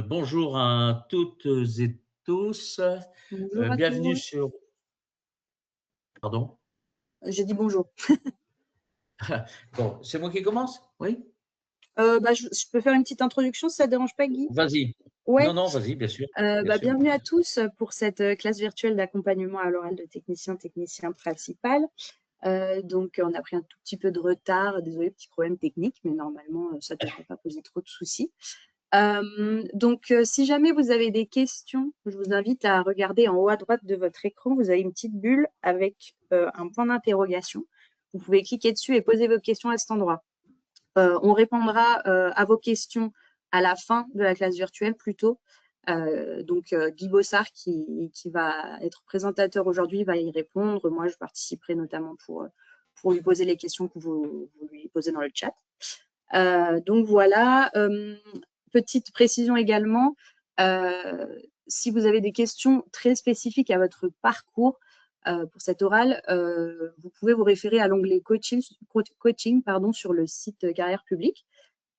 Bonjour à toutes et tous. Bonjour à Bienvenue tous. sur pardon? J'ai dit bonjour. Bon, c'est moi qui commence? Oui? Je peux faire une petite introduction si ça te dérange pas, Guy? Vas-y. Non, Ouais, non, vas-y, bien sûr. bienvenue à tous pour cette, classe virtuelle d'accompagnement à l'oral de technicien principal. On a pris un tout petit peu de retard, désolé, petit problème technique, mais normalement, ça ne devrait pas poser trop de soucis. Si jamais vous avez des questions, je vous invite à regarder en haut à droite de votre écran, vous avez une petite bulle avec, un point d'interrogation. Vous pouvez cliquer dessus et poser vos questions à cet endroit. On répondra à vos questions à la fin de la classe virtuelle plutôt. Guy Bossard, qui va être présentateur aujourd'hui, va y répondre. Moi, je participerai notamment pour lui poser les questions que vous lui posez dans le chat. Voilà. Petite précision également, si vous avez des questions très spécifiques à votre parcours, pour cette orale, vous pouvez vous référer à l'onglet coaching sur le site Carrière Publique.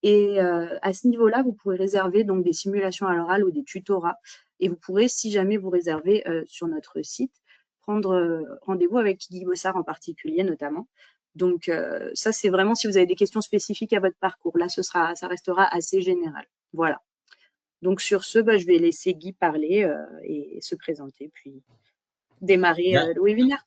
Et à ce niveau-là, vous pourrez réserver donc des simulations à l'oral ou des tutorats. Et vous pourrez, si jamais vous réservez sur notre site, prendre rendez-vous avec Guy Bossard en particulier notamment. Ça, c'est vraiment si vous avez des questions spécifiques à votre parcours. Là, ça restera assez général. Voilà. Donc sur ce, je vais laisser Guy parler et se présenter, puis démarrer Bien. le webinaire.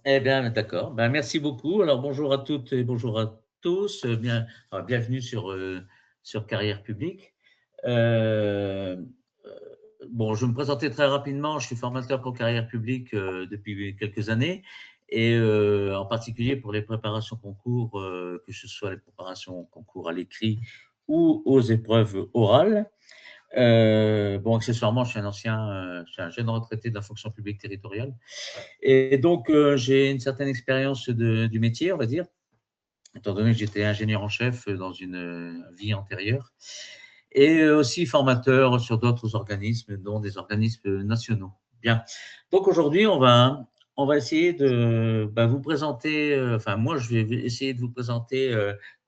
Eh bien, d'accord. Ben, merci beaucoup. Alors, bonjour à toutes et bonjour à tous. Bienvenue sur Carrière Publique. Euh, bon, je vais me présenter très rapidement. Je suis formateur pour Carrière Publique depuis quelques années et en particulier pour les préparations concours, que ce soit les préparations concours à l'écrit ou aux épreuves orales. Accessoirement, je suis un jeune retraité de la fonction publique territoriale. Et donc, j'ai une certaine expérience du métier, on va dire, étant donné que j'étais ingénieur en chef dans une vie antérieure, et aussi formateur sur d'autres organismes, dont des organismes nationaux. Bien. Donc, aujourd'hui, on va essayer de vous présenter, moi, je vais essayer de vous présenter,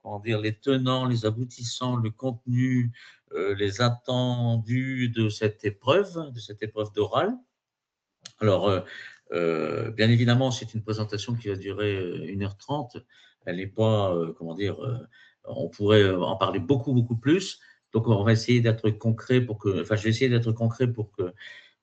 comment dire, les tenants, les aboutissants, le contenu, les attendus de cette épreuve d'oral. Alors, bien évidemment, c'est une présentation qui va durer 1h30. Elle n'est pas, on pourrait en parler beaucoup, beaucoup plus. Donc, on va essayer d'être concret je vais essayer d'être concret pour que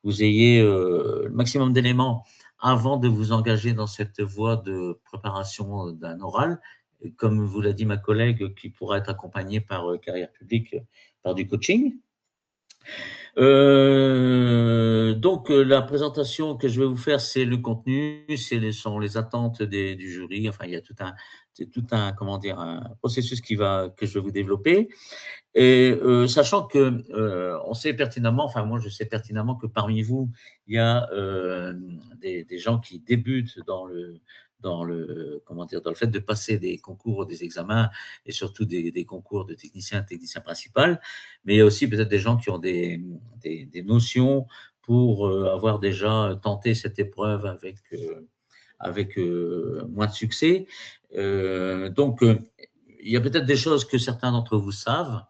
vous ayez le maximum d'éléments avant de vous engager dans cette voie de préparation d'un oral. Et comme vous l'a dit ma collègue, qui pourra être accompagnée par Carrière Publique, par du coaching. La présentation que je vais vous faire, c'est le contenu, sont les attentes du jury. Enfin, il y a un processus que je vais vous développer. Et sachant que on sait pertinemment, enfin moi je sais pertinemment que parmi vous, il y a des gens qui débutent dans le fait de passer des concours, des examens et surtout des concours de technicien principal, mais il y a aussi peut-être des gens qui ont des notions pour avoir déjà tenté cette épreuve avec moins de succès. Il y a peut-être des choses que certains d'entre vous savent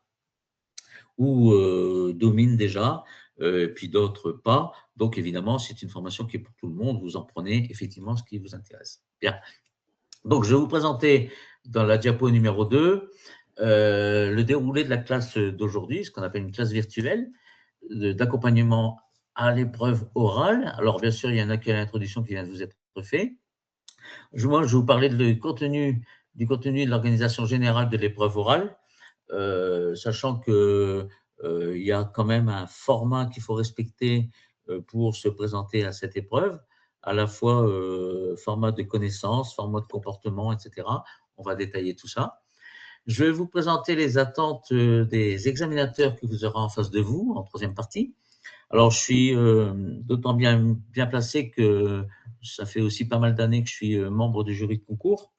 ou dominent déjà, et puis d'autres pas. Donc, évidemment, c'est une formation qui est pour tout le monde. Vous en prenez effectivement ce qui vous intéresse. Bien. Donc, je vais vous présenter dans la diapo numéro 2 le déroulé de la classe d'aujourd'hui, ce qu'on appelle une classe virtuelle d'accompagnement à l'épreuve orale. Alors, bien sûr, il y a un accueil à l'introduction qui vient de vous être fait. Moi, je vais vous parler du contenu de l'organisation générale de l'épreuve orale, sachant que il y a quand même un format qu'il faut respecter pour se présenter à cette épreuve, à la fois format de connaissances, format de comportement, etc. On va détailler tout ça. Je vais vous présenter les attentes des examinateurs que vous aurez en face de vous en troisième partie. Alors, je suis d'autant bien placé que ça fait aussi pas mal d'années que je suis membre du jury de concours.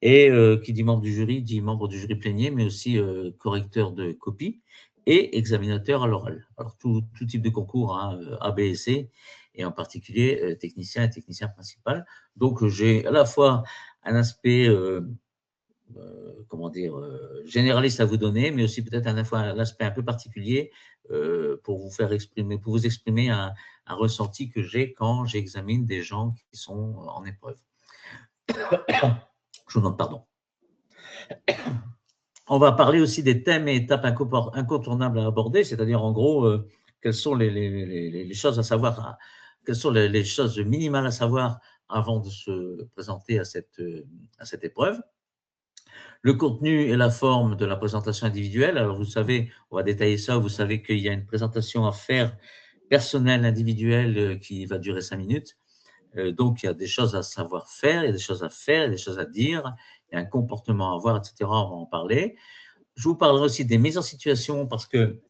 Et qui dit membre du jury, dit membre du jury plénier, mais aussi correcteur de copie et examinateur à l'oral. Alors, tout type de concours, hein, A, B et C, et en particulier technicien et technicien principal. Donc, j'ai à la fois un aspect comment dire, généraliste à vous donner, mais aussi peut-être un aspect un peu particulier pour vous faire exprimer, pour vous exprimer un ressenti que j'ai quand j'examine des gens qui sont en épreuve. Je vous demande pardon. On va parler aussi des thèmes et étapes incontournables à aborder, c'est-à-dire en gros, quelles sont les choses à savoir, quelles sont les choses minimales à savoir avant de se présenter à cette épreuve. Le contenu et la forme de la présentation individuelle. Alors, vous savez, on va détailler ça, vous savez qu'il y a une présentation à faire personnelle, individuelle, qui va durer 5 minutes. Donc, il y a des choses à savoir faire, il y a des choses à faire, il y a des choses à dire, il y a un comportement à avoir, etc. On va en parler. Je vous parlerai aussi des mises en situation parce que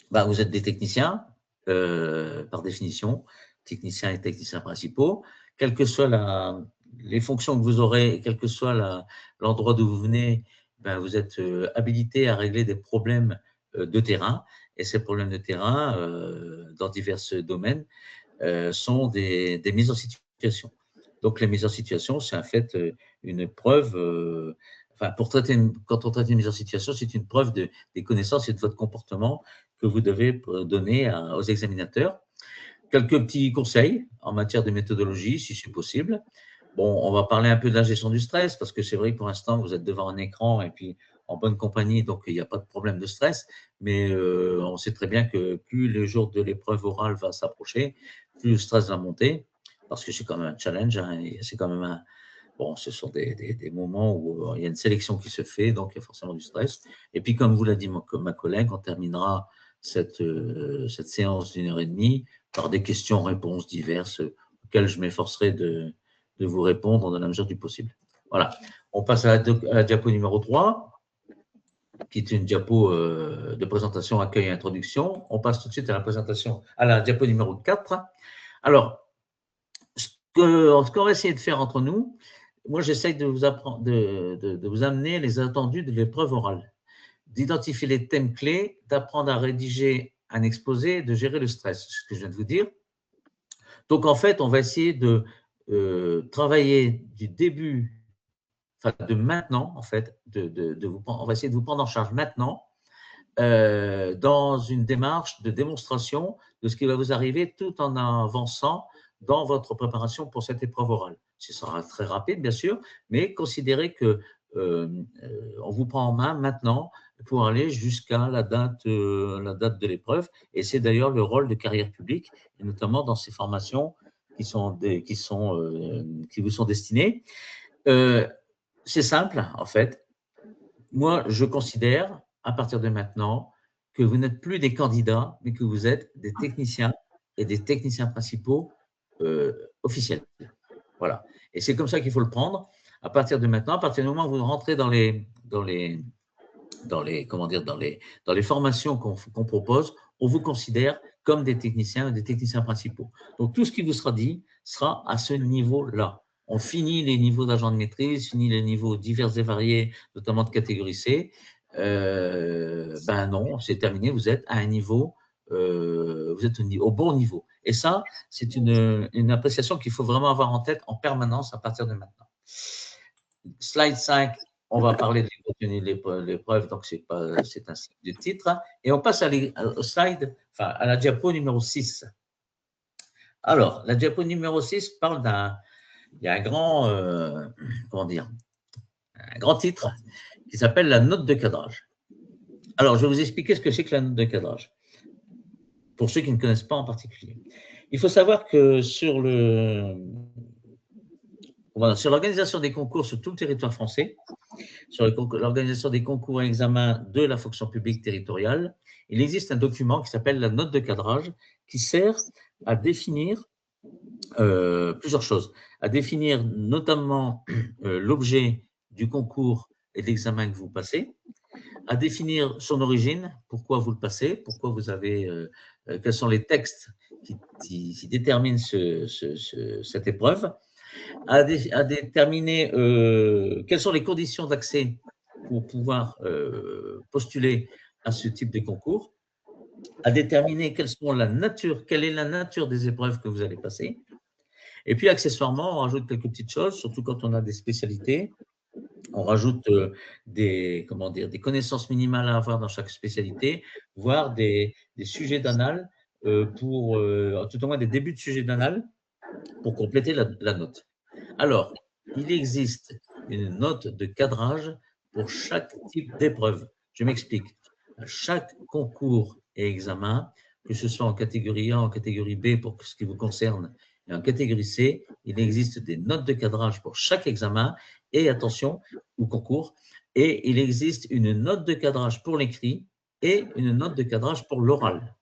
vous êtes des techniciens, par définition, techniciens et techniciens principaux. Quelles que soient les fonctions que vous aurez, quel que soit l'endroit d'où vous venez, vous êtes habilité à régler des problèmes de terrain. Et ces problèmes de terrain, dans divers domaines, sont des mises en situation. Donc, les mises en situation, c'est en fait une preuve. Quand on traite une mise en situation, c'est une preuve des connaissances et de votre comportement que vous devez donner aux examinateurs. Quelques petits conseils en matière de méthodologie, si c'est possible. Bon, on va parler un peu de la gestion du stress, parce que c'est vrai que pour l'instant, vous êtes devant un écran et puis en bonne compagnie, donc il n'y a pas de problème de stress. Mais on sait très bien que plus le jour de l'épreuve orale va s'approcher, plus le stress va monter, parce que c'est quand même un challenge. Hein, c'est quand même bon, ce sont des moments où il y a une sélection qui se fait, donc il y a forcément du stress. Et puis, comme vous l'a dit ma collègue, on terminera cette séance d'1h30 par des questions-réponses diverses auxquelles je m'efforcerai de vous répondre dans la mesure du possible. Voilà. On passe à la diapo numéro 3, qui est une diapo de présentation, accueil et introduction. On passe tout de suite à la diapo numéro 4. Alors, ce qu'on va essayer de faire entre nous, moi, j'essaye de vous amener les attendus de l'épreuve orale, d'identifier les thèmes clés, d'apprendre à rédiger un exposé, de gérer le stress, ce que je viens de vous dire. Donc, en fait, on va essayer de travailler du début, enfin de maintenant, en fait, on va essayer de vous prendre en charge maintenant dans une démarche de démonstration de ce qui va vous arriver tout en avançant dans votre préparation pour cette épreuve orale. Ce sera très rapide, bien sûr, mais considérez que on vous prend en main maintenant pour aller jusqu'à la date de l'épreuve. Et c'est d'ailleurs le rôle de Carrière Publique, et notamment dans ces formations qui vous sont destinées. C'est simple, en fait. Moi, je considère, à partir de maintenant, que vous n'êtes plus des candidats, mais que vous êtes des techniciens et des techniciens principaux officiels. Voilà. Et c'est comme ça qu'il faut le prendre. À partir de maintenant, à partir du moment où vous rentrez dans les formations qu'on propose, on vous considère comme des techniciens et des techniciens principaux. Donc, tout ce qui vous sera dit sera à ce niveau-là. On finit les niveaux d'agent de maîtrise, finit les niveaux divers et variés, notamment de catégorie C. Non, c'est terminé, vous êtes à un niveau, vous êtes au bon niveau. Et ça, c'est une appréciation qu'il faut vraiment avoir en tête en permanence à partir de maintenant. Slide 5, on va parler du contenu de l'épreuve, donc c'est un slide de titre. Et on passe à la diapo numéro 6. Alors, la diapo numéro 6 parle il y a un grand, un grand titre qui s'appelle la note de cadrage. Alors, je vais vous expliquer ce que c'est que la note de cadrage, pour ceux qui ne connaissent pas en particulier. Il faut savoir que sur l'organisation des concours sur tout le territoire français, sur l'organisation des concours et examens de la fonction publique territoriale, il existe un document qui s'appelle la note de cadrage qui sert à définir plusieurs choses, à définir notamment l'objet du concours et de l'examen que vous passez, à définir son origine, pourquoi vous le passez, pourquoi vous avez, quels sont les textes qui déterminent cette épreuve, à déterminer quelles sont les conditions d'accès pour pouvoir postuler à ce type de concours, à déterminer quelle est la nature des épreuves que vous allez passer. Et puis, accessoirement, on rajoute quelques petites choses, surtout quand on a des spécialités. On rajoute comment dire, des connaissances minimales à avoir dans chaque spécialité, voire des sujets d'anal tout au moins des débuts de sujets d'anal pour compléter la note. Alors, il existe une note de cadrage pour chaque type d'épreuve. Je m'explique. À chaque concours et examen, que ce soit en catégorie A, en catégorie B pour ce qui vous concerne, et en catégorie C, il existe des notes de cadrage pour chaque examen et attention, ou concours, et il existe une note de cadrage pour l'écrit et une note de cadrage pour l'oral.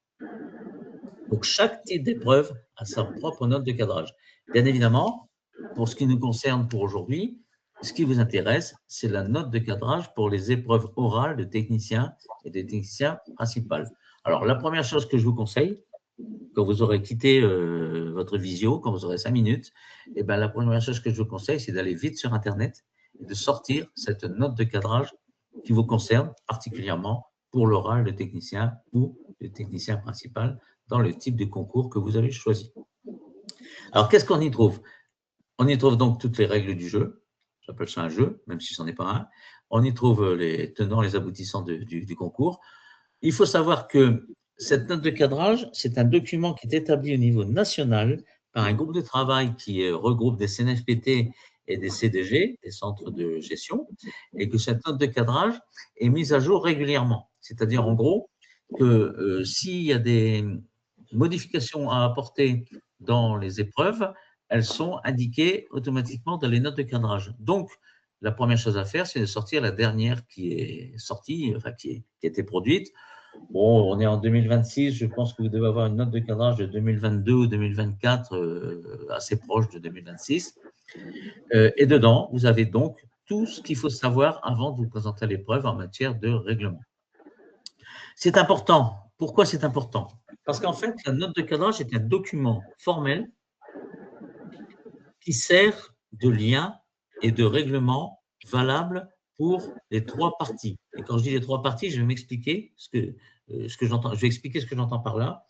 Donc, chaque type d'épreuve a sa propre note de cadrage. Bien évidemment, pour ce qui nous concerne pour aujourd'hui, ce qui vous intéresse, c'est la note de cadrage pour les épreuves orales de techniciens et de techniciens principaux. Alors, la première chose que je vous conseille, quand vous aurez quitté votre visio, quand vous aurez 5 minutes, eh ben, la première chose que je vous conseille, c'est d'aller vite sur Internet et de sortir cette note de cadrage qui vous concerne particulièrement pour l'oral de technicien ou de technicien principal dans le type de concours que vous avez choisi. Alors, qu'est-ce qu'on y trouve? On y trouve donc toutes les règles du jeu. J'appelle ça un jeu, même si ce n'en est pas un. On y trouve les tenants, les aboutissants du concours. Il faut savoir que cette note de cadrage, c'est un document qui est établi au niveau national par un groupe de travail qui regroupe des CNFPT et des CDG, des centres de gestion, et que cette note de cadrage est mise à jour régulièrement. C'est-à-dire, en gros, que s'il y a des modifications à apporter dans les épreuves, elles sont indiquées automatiquement dans les notes de cadrage. Donc, la première chose à faire, c'est de sortir la dernière qui est sortie, enfin qui a été produite. Bon, on est en 2026, je pense que vous devez avoir une note de cadrage de 2022 ou 2024 assez proche de 2026. Et dedans, vous avez donc tout ce qu'il faut savoir avant de vous présenter à l'épreuve en matière de règlement. C'est important. Pourquoi c'est important? Parce qu'en fait, la note de cadrage est un document formel qui sert de lien et de règlement valable pour les trois parties. Et quand je dis les trois parties, je vais m'expliquer ce que j'entends. Je vais expliquer ce que j'entends par là.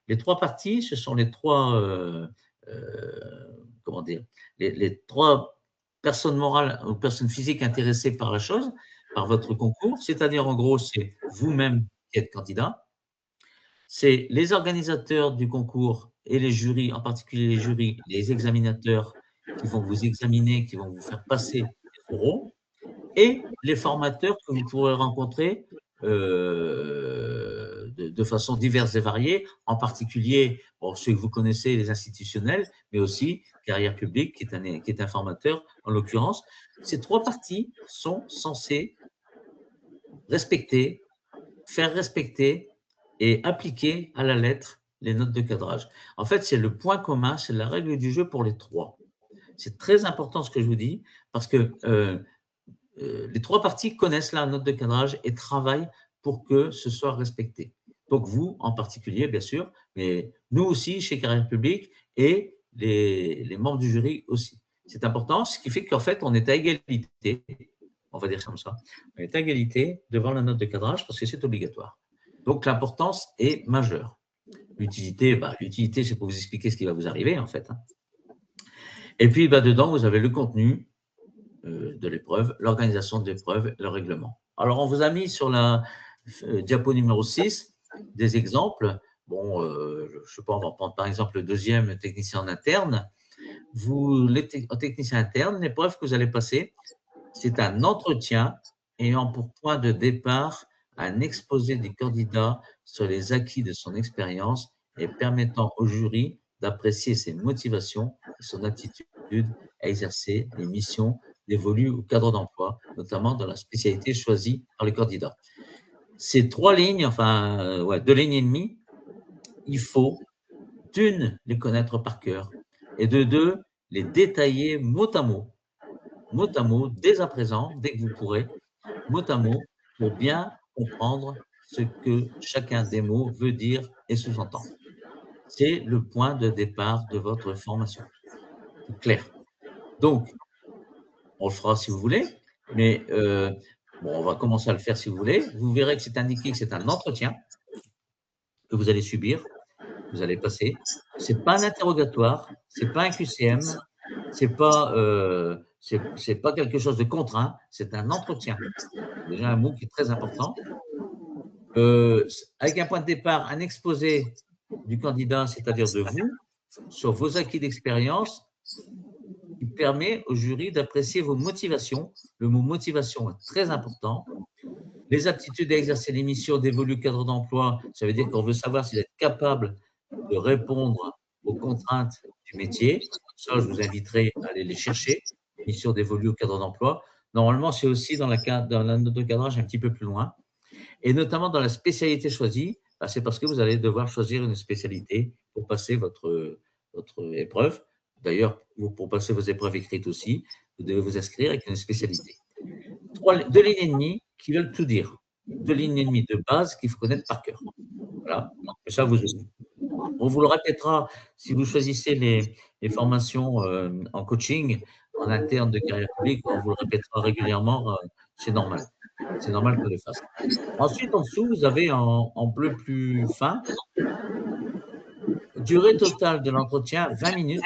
Les trois parties, ce sont les trois, comment dire, les trois personnes morales ou personnes physiques intéressées par la chose, par votre concours. C'est-à-dire, en gros, c'est vous-même qui êtes candidat, c'est les organisateurs du concours et les jurys, en particulier les jurys, les examinateurs qui vont vous examiner, qui vont vous faire passer les oraux, et les formateurs que vous pourrez rencontrer de façon diverse et variée, en particulier bon, ceux que vous connaissez, les institutionnels, mais aussi Carrière Publique, qui est un formateur en l'occurrence. Ces trois parties sont censées respecter, faire respecter et appliquer à la lettre les notes de cadrage. En fait, c'est le point commun, c'est la règle du jeu pour les trois. C'est très important ce que je vous dis, parce que les trois parties connaissent la note de cadrage et travaillent pour que ce soit respecté. Donc vous, en particulier, bien sûr, mais nous aussi, chez Carrière Publique, et les membres du jury aussi. C'est important, ce qui fait qu'en fait, on est à égalité, on va dire comme ça, on est à égalité devant la note de cadrage parce que c'est obligatoire. Donc l'importance est majeure. L'utilité, c'est pour vous expliquer ce qui va vous arriver, en fait. Et puis, dedans, vous avez le contenu de l'épreuve, l'organisation de l'épreuve, le règlement. Alors, on vous a mis sur la diapo numéro 6 des exemples. Bon, je ne sais pas, on va prendre par exemple le deuxième technicien en interne. En technicien interne, l'épreuve que vous allez passer, c'est un entretien ayant pour point de départ un exposé du candidat sur les acquis de son expérience et permettant au jury d'apprécier ses motivations et son aptitude à exercer les missions dévolues au cadre d'emploi, notamment dans la spécialité choisie par le candidat. Ces trois lignes, enfin, 2 lignes et demie, il faut, d'une, les connaître par cœur, et de deux, les détailler mot à mot, dès à présent, dès que vous pourrez, mot à mot, pour bien comprendre ce que chacun des mots veut dire et sous-entend. C'est le point de départ de votre formation. C'est clair. Donc, on le fera si vous voulez, mais bon, on va commencer à le faire si vous voulez. Vous verrez que c'est indiqué que c'est un entretien que vous allez subir, vous allez passer. Ce n'est pas un interrogatoire, ce n'est pas un QCM, ce n'est pas Ce n'est pas quelque chose de contraint, c'est un entretien. Déjà un mot qui est très important. Avec un point de départ, un exposé du candidat, c'est-à-dire de vous, sur vos acquis d'expérience, qui permet au jury d'apprécier vos motivations. Le mot motivation est très important. Les aptitudes à exercer les missions d'évoluer cadre d'emploi, ça veut dire qu'on veut savoir si vous êtes capable de répondre aux contraintes du métier. Ça, je vous inviterai à aller les chercher, mission d'évoluer au cadre d'emploi. Normalement, c'est aussi dans la note de cadrage un petit peu plus loin. Et notamment dans la spécialité choisie, c'est parce que vous allez devoir choisir une spécialité pour passer votre épreuve. D'ailleurs, pour passer vos épreuves écrites aussi, vous devez vous inscrire avec une spécialité. 2 lignes et demie qui veulent tout dire. 2 lignes et demie de base qu'il faut connaître par cœur. Voilà. Et ça, on vous le répétera si vous choisissez les formations en coaching, en interne de carrière publique, on vous le répétera régulièrement, c'est normal. C'est normal qu'on le fasse. Ensuite, en dessous, vous avez en bleu plus fin, durée totale de l'entretien, 20 minutes,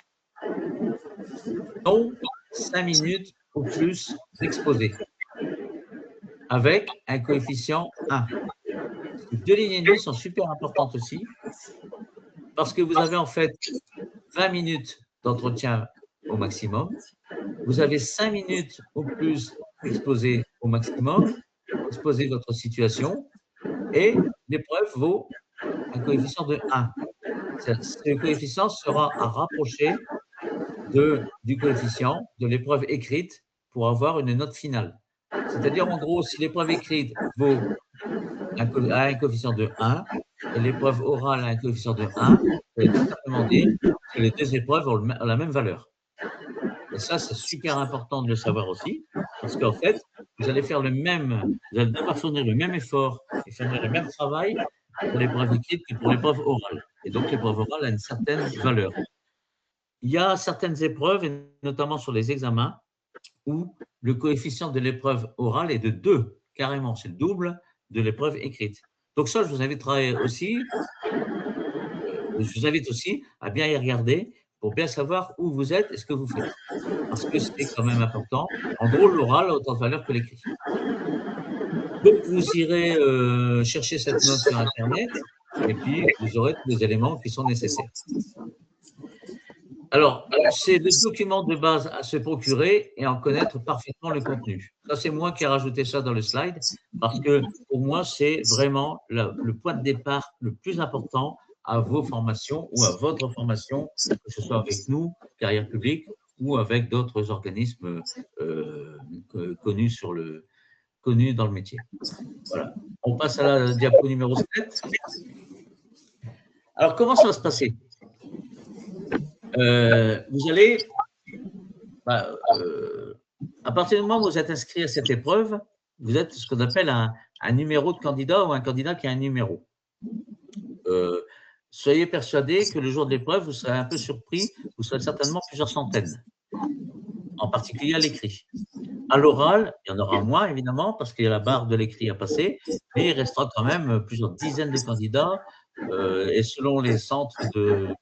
dont 5 minutes au plus d'exposé, avec un coefficient 1. Ces 2 lignes et demie sont super importantes aussi, parce que vous avez en fait 20 minutes d'entretien au maximum, vous avez 5 minutes au plus exposé au maximum, exposer votre situation, et l'épreuve vaut un coefficient de 1. Ce coefficient sera à rapprocher du coefficient de l'épreuve écrite pour avoir une note finale. C'est-à-dire, en gros, si l'épreuve écrite vaut un coefficient de 1 et l'épreuve orale a un coefficient de 1, ça veut tout simplement dire que les 2 épreuves ont la même valeur. Et ça, c'est super important de le savoir aussi, parce qu'en fait, vous allez devoir fournir le même effort et fournir le même travail pour l'épreuve écrite que pour l'épreuve orale. Et donc, l'épreuve orale a une certaine valeur. Il y a certaines épreuves, et notamment sur les examens, où le coefficient de l'épreuve orale est de 2, carrément, c'est le double de l'épreuve écrite. Donc ça, je vous invite aussi à bien y regarder pour bien savoir où vous êtes et ce que vous faites. Parce que c'est quand même important. En gros, l'oral a autant de valeur que l'écrit. Donc, vous irez chercher cette note sur Internet et puis vous aurez tous les éléments qui sont nécessaires. Alors, c'est le document de base à se procurer et en connaître parfaitement le contenu. Ça, c'est moi qui ai rajouté ça dans le slide parce que pour moi, c'est vraiment le point de départ le plus important à vos formations ou à votre formation, que ce soit avec nous, Carrière Publique, ou avec d'autres organismes connus dans le métier. Voilà. On passe à la diapo numéro 7. Alors, comment ça va se passer ? Vous allez, à partir du moment où vous êtes inscrit à cette épreuve, vous êtes ce qu'on appelle un numéro de candidat ou un candidat qui a un numéro. Soyez persuadés que le jour de l'épreuve, vous serez un peu surpris, vous serez certainement plusieurs centaines, en particulier à l'écrit. À l'oral, il y en aura moins, évidemment, parce qu'il y a la barre de l'écrit à passer, mais il restera quand même plusieurs dizaines de candidats, et selon les centres de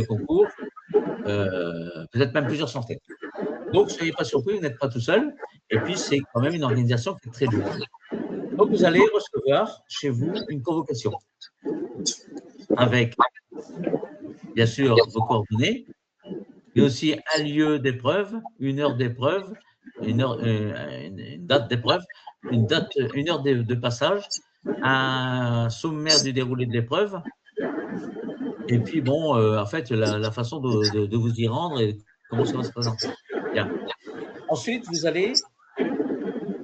concours, peut-être même plusieurs centaines. Donc, soyez pas surpris, vous n'êtes pas tout seul, et puis c'est quand même une organisation qui est très lourde. Donc, vous allez recevoir chez vous une convocation avec, bien sûr, vos coordonnées, mais aussi un lieu d'épreuve, une heure d'épreuve, une date d'épreuve, une heure de passage, un sommaire du déroulé de l'épreuve, et puis bon, en fait, la façon de vous y rendre et comment ça va se présenter. Bien. Ensuite, vous allez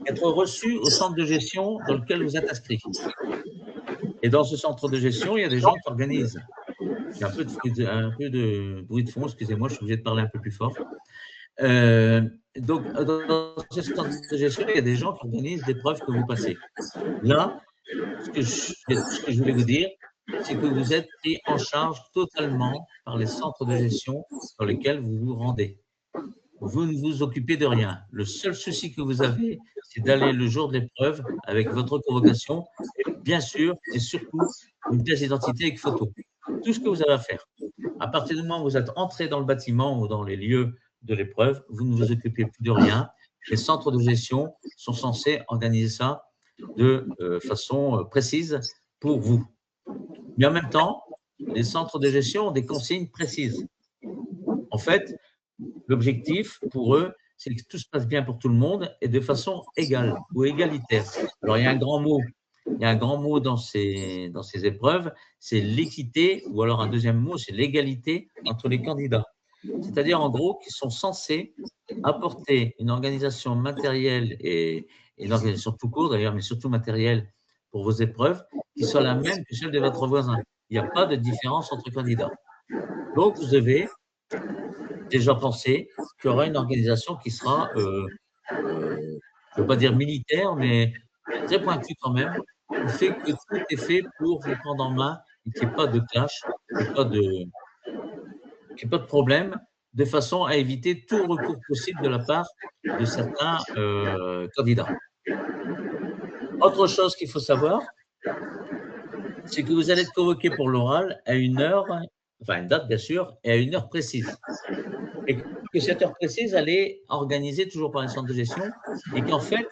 être reçu au centre de gestion dans lequel vous êtes inscrit. Et dans ce centre de gestion, il y a des gens qui organisent. Il y a un peu de bruit de fond, excusez-moi, je suis obligé de parler un peu plus fort. Donc, dans ce centre de gestion, il y a des gens qui organisent des preuves que vous passez. Là, ce que je voulais vous dire, c'est que vous êtes pris en charge totalement par les centres de gestion dans lesquels vous vous rendez. Vous ne vous occupez de rien. Le seul souci que vous avez, c'est d'aller le jour de l'épreuve avec votre convocation, bien sûr, et surtout une pièce d'identité avec photo. Tout ce que vous avez à faire. À partir du moment où vous êtes entré dans le bâtiment ou dans les lieux de l'épreuve, vous ne vous occupez plus de rien. Les centres de gestion sont censés organiser ça de façon précise pour vous. Mais en même temps, les centres de gestion ont des consignes précises. En fait, l'objectif pour eux, c'est que tout se passe bien pour tout le monde et de façon égale ou égalitaire. Alors, il y a un grand mot dans ces épreuves, c'est l'équité, ou alors un deuxième mot, c'est l'égalité entre les candidats. C'est-à-dire, en gros, qu'ils sont censés apporter une organisation matérielle et une organisation tout court d'ailleurs, mais surtout matérielle pour vos épreuves, qui soit la même que celle de votre voisin. Il n'y a pas de différence entre candidats. Donc, vous devez déjà penser qu'il y aura une organisation qui sera, je ne veux pas dire militaire, mais très pointue quand même, qui fait que tout est fait pour vous prendre en main et qu'il n'y ait pas de clash, qu'il n'y ait pas de problème, de façon à éviter tout recours possible de la part de certains candidats. Autre chose qu'il faut savoir, c'est que vous allez être convoqué pour l'oral à une heure, enfin une date bien sûr, et à une heure précise. Et que cette heure précise, elle est organisée toujours par un centre de gestion et qu'en fait,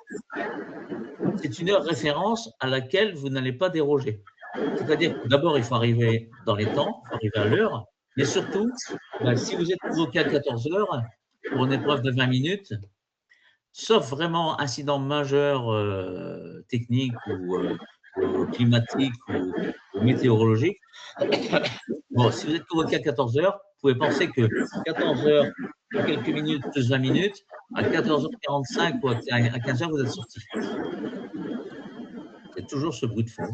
c'est une heure référence à laquelle vous n'allez pas déroger. C'est-à-dire que d'abord, il faut arriver dans les temps, il faut arriver à l'heure, mais surtout, si vous êtes convoqué à 14 heures pour une épreuve de 20 minutes, sauf vraiment incident majeur technique ou climatique ou météorologique, bon, si vous êtes convoqué à 14 heures, vous pouvez penser que 14 heures et quelques minutes plus 20 minutes, à 14h45 ou à 15h, vous êtes sorti. C'est toujours ce bruit de fond.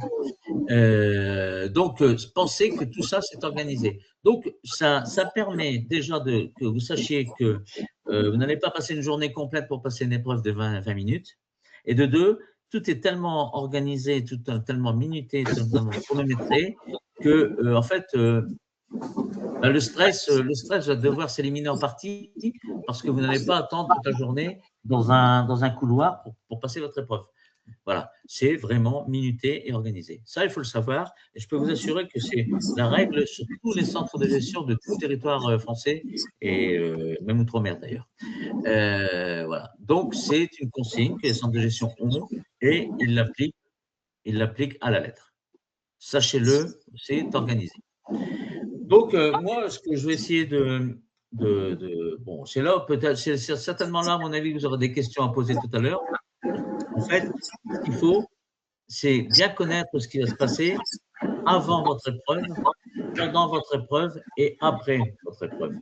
Donc, pensez que tout ça, c'est organisé. Donc, ça permet déjà que vous sachiez que vous n'allez pas passer une journée complète pour passer une épreuve de 20 minutes. Et de deux, tout est tellement organisé, tout tellement minuté, tellement chronométré que, en fait, le stress va devoir s'éliminer en partie parce que vous n'allez pas attendre toute la journée dans un couloir pour passer votre épreuve. Voilà, c'est vraiment minuté et organisé. Ça, il faut le savoir. Et je peux vous assurer que c'est la règle sur tous les centres de gestion de tout le territoire français et même outre-mer d'ailleurs. Voilà. Donc, c'est une consigne que les centres de gestion ont et ils l'appliquent à la lettre. Sachez-le, c'est organisé. Donc, moi, ce que je vais essayer bon, c'est là, peut-être, c'est certainement là, à mon avis, vous aurez des questions à poser tout à l'heure. En fait, ce qu'il faut, c'est bien connaître ce qui va se passer avant votre épreuve, pendant votre épreuve et après votre épreuve.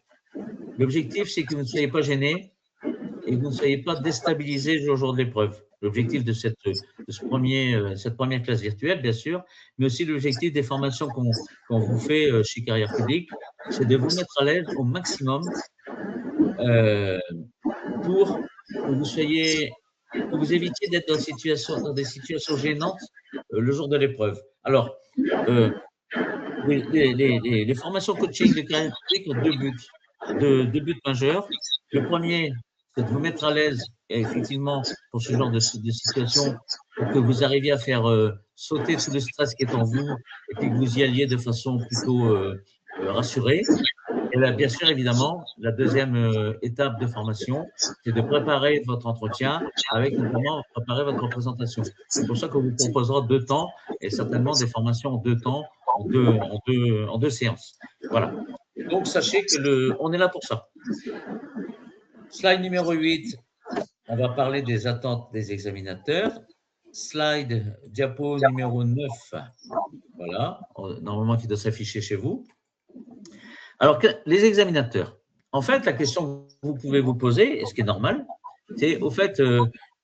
L'objectif, c'est que vous ne soyez pas gêné et que vous ne soyez pas déstabilisé le jour de l'épreuve. L'objectif de cette première classe virtuelle, bien sûr, mais aussi l'objectif des formations qu'on vous fait chez Carrière Publique, c'est de vous mettre à l'aise au maximum pour que vous évitiez d'être dans des situations gênantes le jour de l'épreuve. Alors, les formations coaching de Carrière Publique ont deux buts majeurs. Le premier, c'est de vous mettre à l'aise, effectivement, pour ce genre de situation, pour que vous arriviez à faire sauter tout le stress qui est en vous et puis que vous y alliez de façon plutôt rassurée. Et là, bien sûr, évidemment, la deuxième étape de formation, c'est de préparer votre entretien avec notamment préparer votre représentation. C'est pour ça qu'on vous proposera 2 temps et certainement des formations en 2 temps, en deux séances. Voilà. Donc, sachez on est là pour ça. Slide numéro 8, on va parler des attentes des examinateurs. Slide diapo numéro 9, voilà, normalement qui doit s'afficher chez vous. Alors, les examinateurs, en fait, la question que vous pouvez vous poser, et ce qui est normal, c'est au fait,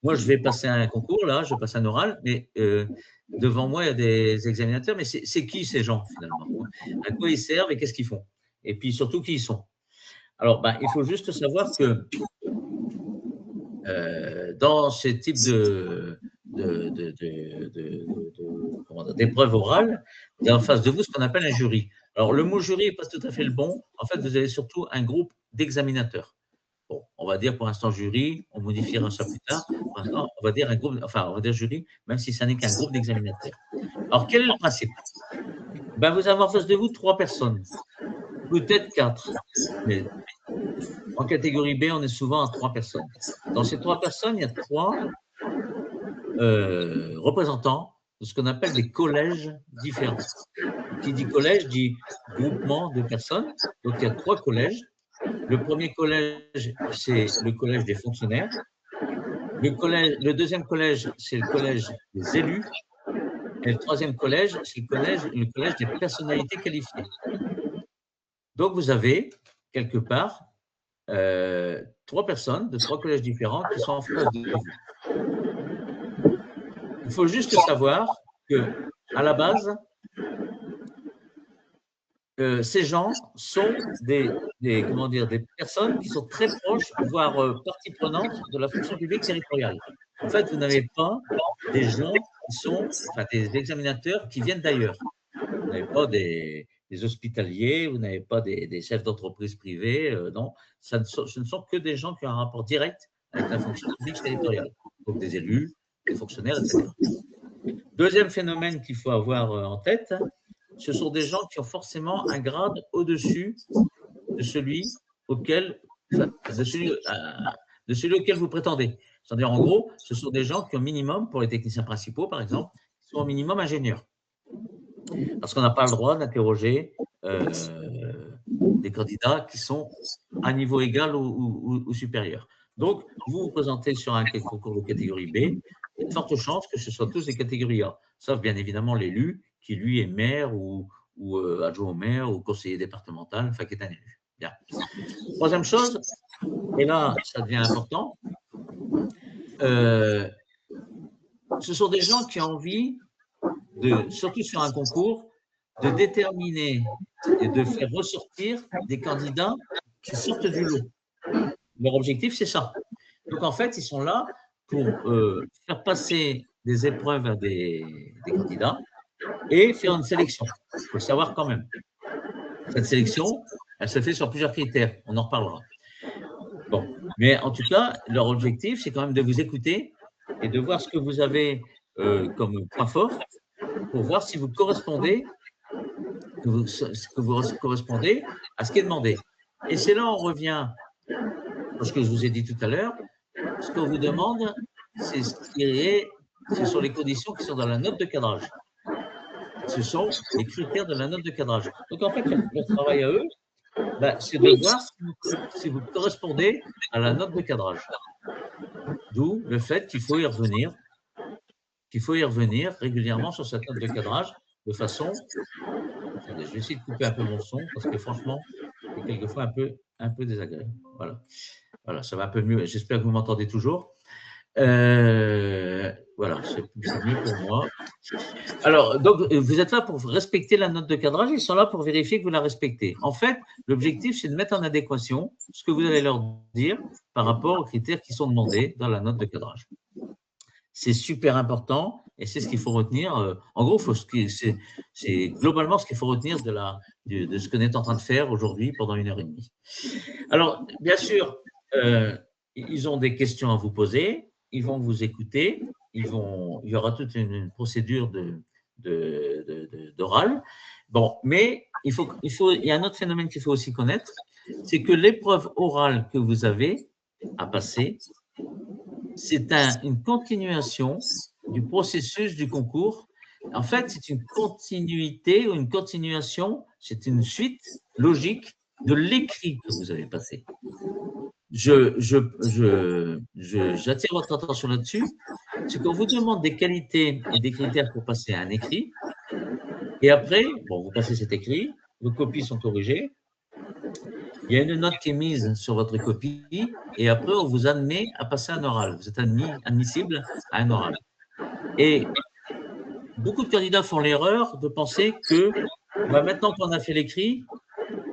moi je vais passer un concours, là, je passe un oral, mais devant moi il y a des examinateurs, mais c'est qui ces gens finalement? À quoi ils servent et qu'est-ce qu'ils font? Et puis surtout qui ils sont? Alors, il faut juste savoir que dans ce type d'épreuve orale, il y a en face de vous ce qu'on appelle un jury. Alors, le mot jury n'est pas tout à fait le bon. En fait, vous avez surtout un groupe d'examinateurs. Bon, on va dire pour l'instant jury, on modifiera ça plus tard. Pour l'instant, on va dire un groupe, enfin, on va dire jury, même si ça n'est qu'un groupe d'examinateurs. Alors, quel est le principe? Vous avez en face de vous 3 personnes, peut-être 4, mais En catégorie B, on est souvent à 3 personnes. Dans ces 3 personnes, il y a 3 représentants de ce qu'on appelle des collèges différents. Qui dit collège dit groupement de personnes. Donc, il y a 3 collèges. Le premier collège, c'est le collège des fonctionnaires. Le deuxième collège, c'est le collège des élus. Et le troisième collège, c'est le collège des personnalités qualifiées. Donc, vous avez, quelque part, 3 personnes de 3 collèges différents qui sont en face de vous. Il faut juste savoir que, à la base, ces gens sont des personnes qui sont très proches, voire partie prenante de la fonction publique territoriale. En fait, vous n'avez pas des gens qui sont, enfin, des examinateurs qui viennent d'ailleurs. Vous n'avez pas des hospitaliers, vous n'avez pas des chefs d'entreprise privés, non. Ce ne sont que des gens qui ont un rapport direct avec la fonction publique territoriale, donc des élus, des fonctionnaires, etc. Deuxième phénomène qu'il faut avoir en tête, ce sont des gens qui ont forcément un grade au-dessus de celui auquel vous prétendez. C'est-à-dire, en gros, ce sont des gens qui ont minimum, pour les techniciens principaux, par exemple, qui sont au minimum ingénieurs. Parce qu'on n'a pas le droit d'interroger des candidats qui sont à niveau égal ou supérieur. Donc, vous vous présentez sur un concours de catégorie B, il y a de fortes chances que ce soit tous des catégories A, sauf bien évidemment l'élu, qui lui est maire ou adjoint au maire ou conseiller départemental, enfin qui est un élu. Bien. Troisième chose, et là, ça devient important, ce sont des gens qui ont envie, surtout sur un concours, de déterminer et de faire ressortir des candidats qui sortent du lot. Leur objectif, c'est ça. Donc, en fait, ils sont là pour faire passer des épreuves à des candidats et faire une sélection. Il faut le savoir quand même. Cette sélection, elle se fait sur plusieurs critères. On en reparlera. Bon, mais en tout cas, leur objectif, c'est quand même de vous écouter et de voir ce que vous avez comme point fort pour voir si vous correspondez, correspondez à ce qui est demandé. Et c'est là où on revient à ce que je vous ai dit tout à l'heure. Ce qu'on vous demande, ce sont les conditions qui sont dans la note de cadrage. Ce sont les critères de la note de cadrage. Donc, en fait, leur travail à eux, c'est de voir si vous correspondez à la note de cadrage. D'où le fait qu'il faut y revenir régulièrement sur cette note de cadrage de façon… Attendez, je vais essayer de couper un peu mon son parce que franchement, c'est quelquefois un peu désagréable. Voilà, ça va un peu mieux. J'espère que vous m'entendez toujours. Voilà, c'est mieux pour moi. Alors, donc, vous êtes là pour respecter la note de cadrage, ils sont là pour vérifier que vous la respectez. En fait, l'objectif, c'est de mettre en adéquation ce que vous allez leur dire par rapport aux critères qui sont demandés dans la note de cadrage. C'est super important et c'est ce qu'il faut retenir. En gros, c'est globalement ce qu'il faut retenir de ce qu'on est en train de faire aujourd'hui pendant 1h30. Alors, bien sûr, ils ont des questions à vous poser, ils vont vous écouter, il y aura toute une procédure d'oral. Bon, mais il y a un autre phénomène qu'il faut aussi connaître, c'est que l'épreuve orale que vous avez à passer, c'est une continuation du processus du concours. En fait, c'est une continuité ou une continuation, c'est une suite logique de l'écrit que vous avez passé. J'attire votre attention là-dessus, c'est qu'on vous demande des qualités et des critères pour passer à un écrit, et après, bon, vous passez cet écrit, vos copies sont corrigées, il y a une note qui est mise sur votre copie, et après, on vous admet à passer un oral. Vous êtes admissible à un oral. Et beaucoup de candidats font l'erreur de penser que maintenant qu'on a fait l'écrit,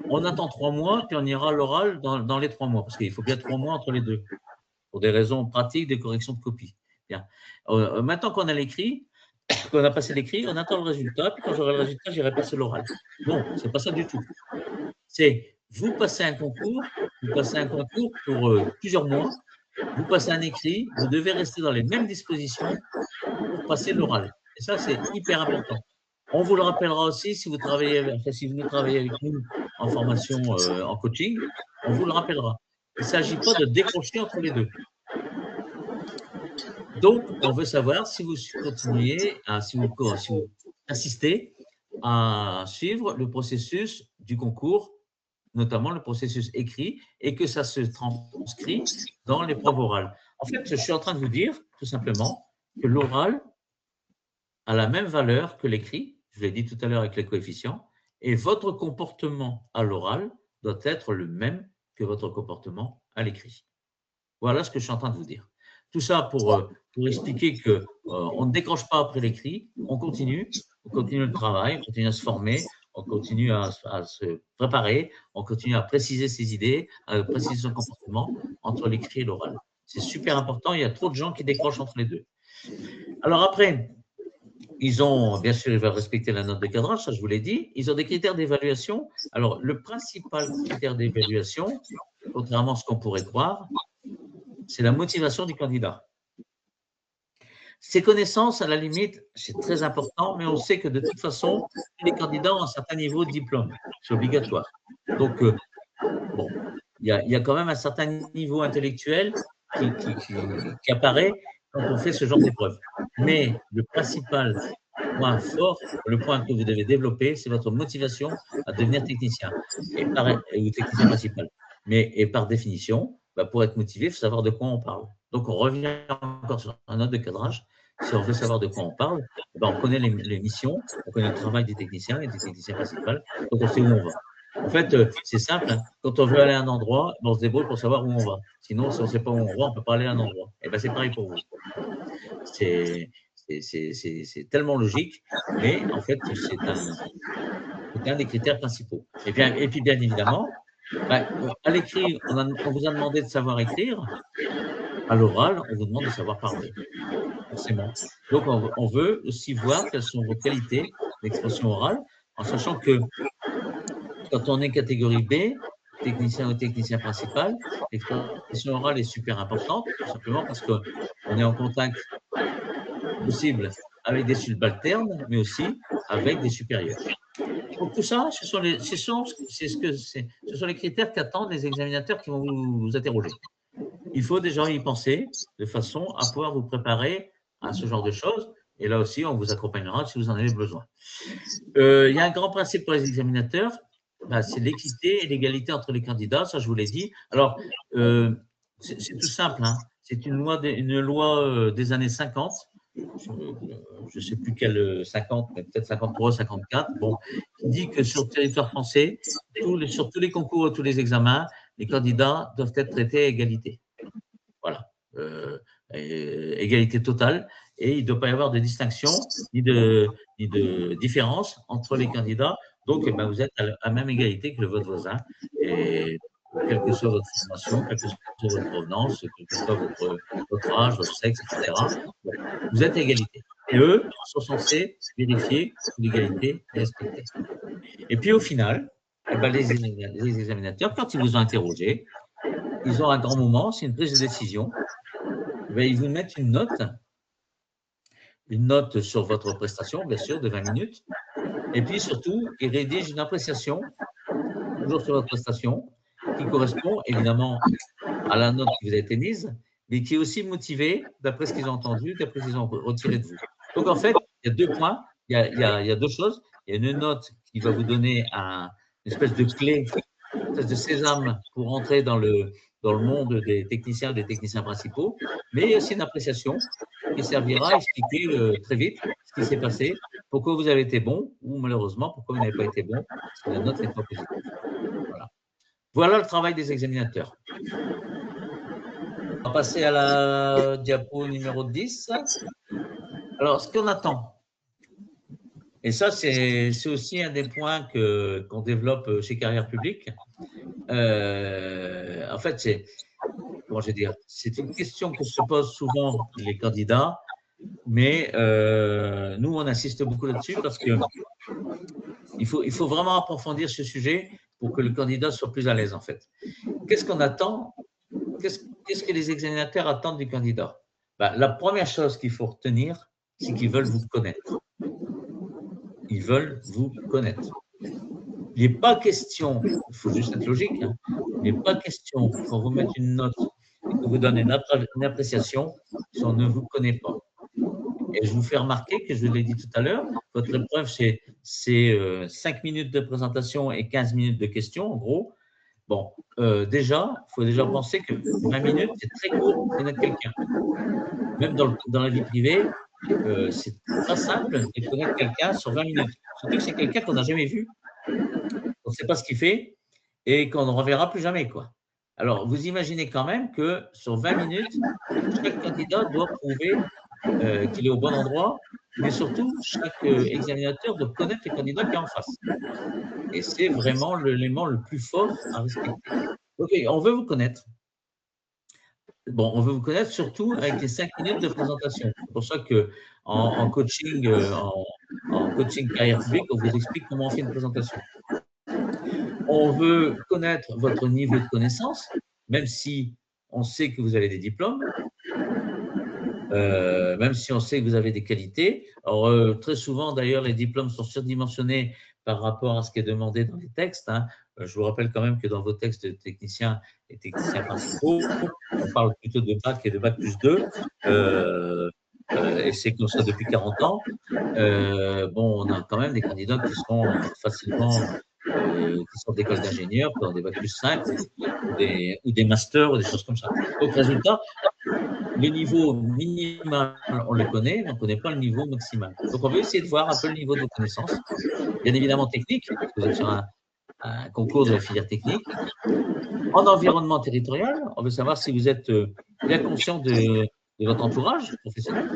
on attend 3 mois, puis on ira à l'oral dans les 3 mois, parce qu'il faut bien 3 mois entre les deux, pour des raisons pratiques, des corrections de copie. Bien. Maintenant qu'on a l'écrit, qu'on a passé l'écrit, on attend le résultat, puis quand j'aurai le résultat, j'irai passer l'oral. Non, c'est pas ça du tout. C'est vous passez un concours pour plusieurs mois, vous passez un écrit, vous devez rester dans les mêmes dispositions pour passer l'oral. Et ça, c'est hyper important. On vous le rappellera aussi si vous travaillez avec nous en formation, en coaching, on vous le rappellera. Il ne s'agit pas de décrocher entre les deux. Donc, on veut savoir si vous continuez, si vous insistez à suivre le processus du concours, notamment le processus écrit, et que ça se transcrit dans l'épreuve orale. En fait, je suis en train de vous dire, tout simplement, que l'oral a la même valeur que l'écrit, je l'ai dit tout à l'heure avec les coefficients, et votre comportement à l'oral doit être le même que votre comportement à l'écrit. Voilà ce que je suis en train de vous dire. Tout ça pour expliquer qu'on ne décroche pas après l'écrit, on continue le travail, on continue à se former, on continue à se préparer, on continue à préciser ses idées, à préciser son comportement entre l'écrit et l'oral. C'est super important, il y a trop de gens qui décrochent entre les deux. Alors après, bien sûr, ils veulent respecter la note de cadrage, ça je vous l'ai dit. Ils ont des critères d'évaluation. Alors, le principal critère d'évaluation, contrairement à ce qu'on pourrait croire, c'est la motivation du candidat. Ses connaissances, à la limite, c'est très important, mais on sait que de toute façon, les candidats ont un certain niveau de diplôme. C'est obligatoire. Donc, bon, il y a quand même un certain niveau intellectuel qui apparaît quand on fait ce genre d'épreuve. Mais le principal point fort, le point que vous devez développer, c'est votre motivation à devenir technicien ou technicien principal. Et par définition, pour être motivé, il faut savoir de quoi on parle. Donc, on revient encore sur un note de cadrage. Si on veut savoir de quoi on parle, on connaît les missions, on connaît le travail des techniciens et des techniciens principaux, donc on sait où on va. En fait, c'est simple. Hein. Quand on veut aller à un endroit, on se débrouille pour savoir où on va. Sinon, si on ne sait pas où on va, on ne peut pas aller à un endroit. Et bien, c'est pareil pour vous. C'est tellement logique, mais en fait, c'est un des critères principaux. Et puis, bien évidemment, à l'écrit, on vous a demandé de savoir écrire. À l'oral, on vous demande de savoir parler. Forcément. Donc, on veut aussi voir quelles sont vos qualités d'expression orale, en sachant que quand on est catégorie B, technicien ou technicien principal, l'expression orale est super importante, tout simplement parce qu'on est en contact possible avec des subalternes, mais aussi avec des supérieurs. Donc, tout ça, ce sont les critères qu'attendent les examinateurs qui vont vous interroger. Il faut déjà y penser de façon à pouvoir vous préparer à ce genre de choses. Et là aussi, on vous accompagnera si vous en avez besoin. Il y a un grand principe pour les examinateurs, c'est l'équité et l'égalité entre les candidats, ça je vous l'ai dit. Alors, c'est tout simple, hein. C'est une loi des années 50, je ne sais plus quelle 50, mais peut-être 53, 54, bon, qui dit que sur le territoire français, sur tous les concours et tous les examens, les candidats doivent être traités à égalité. Voilà. Égalité totale, et il ne doit pas y avoir de distinction ni de différence entre les candidats. Donc, vous êtes à la même égalité que votre voisin, et quelle que soit votre formation, quelle que soit votre provenance, quel que soit votre âge, votre sexe, etc. Vous êtes à égalité. Et eux sont censés vérifier que l'égalité est respectée. Et puis, au final, les examinateurs, quand ils vous ont interrogé, ils ont un grand moment, c'est une prise de décision. Ils vous mettent une note sur votre prestation, bien sûr, de 20 minutes. Et puis surtout, ils rédigent une appréciation, toujours sur votre prestation, qui correspond évidemment à la note qui vous a été mise, mais qui est aussi motivée d'après ce qu'ils ont entendu, d'après ce qu'ils ont retiré de vous. Donc en fait, il y a deux points, il y a deux choses. Il y a une note qui va vous donner une espèce de clé, une espèce de sésame pour entrer dans le monde des techniciens principaux, mais il y a aussi une appréciation qui servira à expliquer très vite ce qui s'est passé, pourquoi vous avez été bon, ou malheureusement, pourquoi vous n'avez pas été bon, parce que la note n'est pas positive. Voilà le travail des examinateurs. On va passer à la diapo numéro 10. Alors, ce qu'on attend, et ça, c'est aussi un des points qu'on développe chez Carrière Publique. En fait, c'est une question que se posent souvent les candidats, mais nous, on insiste beaucoup là-dessus parce qu'il faut vraiment approfondir ce sujet pour que le candidat soit plus à l'aise, en fait. Qu'est-ce qu'on attend? Qu'est-ce que les examinateurs attendent du candidat? La première chose qu'il faut retenir, c'est qu'ils veulent vous connaître. Ils veulent vous connaître. Il n'est pas question, il faut juste être logique, hein, il n'est pas question qu'on vous mette une note et qu'on vous donne une appréciation si on ne vous connaît pas. Et je vous fais remarquer que je vous l'ai dit tout à l'heure, votre épreuve, c'est 5 minutes de présentation et 15 minutes de questions, en gros. Bon, déjà, il faut déjà penser que 20 minutes, c'est très court pour connaître quelqu'un. Même dans la vie privée, c'est pas simple de connaître quelqu'un sur 20 minutes. Surtout que c'est quelqu'un qu'on n'a jamais vu, on ne sait pas ce qu'il fait et qu'on ne reverra plus jamais, quoi. Alors, vous imaginez quand même que sur 20 minutes, chaque candidat doit prouver qu'il est au bon endroit, mais surtout, chaque examinateur doit connaître le candidat qui est en face. Et c'est vraiment l'élément le plus fort à respecter. OK, on veut vous connaître. Bon, on veut vous connaître surtout avec les 5 minutes de présentation. C'est pour ça qu'en coaching, en coaching carrière publique, on vous explique comment on fait une présentation. On veut connaître votre niveau de connaissance, même si on sait que vous avez des diplômes, même si on sait que vous avez des qualités. Alors, très souvent, d'ailleurs, les diplômes sont surdimensionnés par rapport à ce qui est demandé dans les textes, hein. Je vous rappelle quand même que dans vos textes de techniciens et techniciens principaux, on parle plutôt de bac et de bac plus 2, et c'est comme ça depuis 40 ans. Bon, on a quand même des candidats qui sont facilement, qui sortent d'écoles d'ingénieurs, qui ont des bac plus 5 ou des masters ou des choses comme ça. Donc, résultat, le niveau minimal, on le connaît, mais on ne connaît pas le niveau maximal. Donc, on veut essayer de voir un peu le niveau de vos connaissances, bien évidemment technique, parce que vous êtes sur un concours de la filière technique. En environnement territorial, on veut savoir si vous êtes bien conscient de votre entourage professionnel.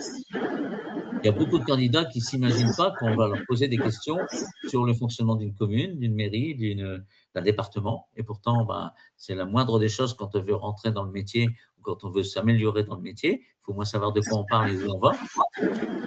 Il y a beaucoup de candidats qui ne s'imaginent pas qu'on va leur poser des questions sur le fonctionnement d'une commune, d'une mairie, d'un département. Et pourtant, ben, c'est la moindre des choses quand on veut rentrer dans le métier ou quand on veut s'améliorer dans le métier. Il faut au moins savoir de quoi on parle et où on va.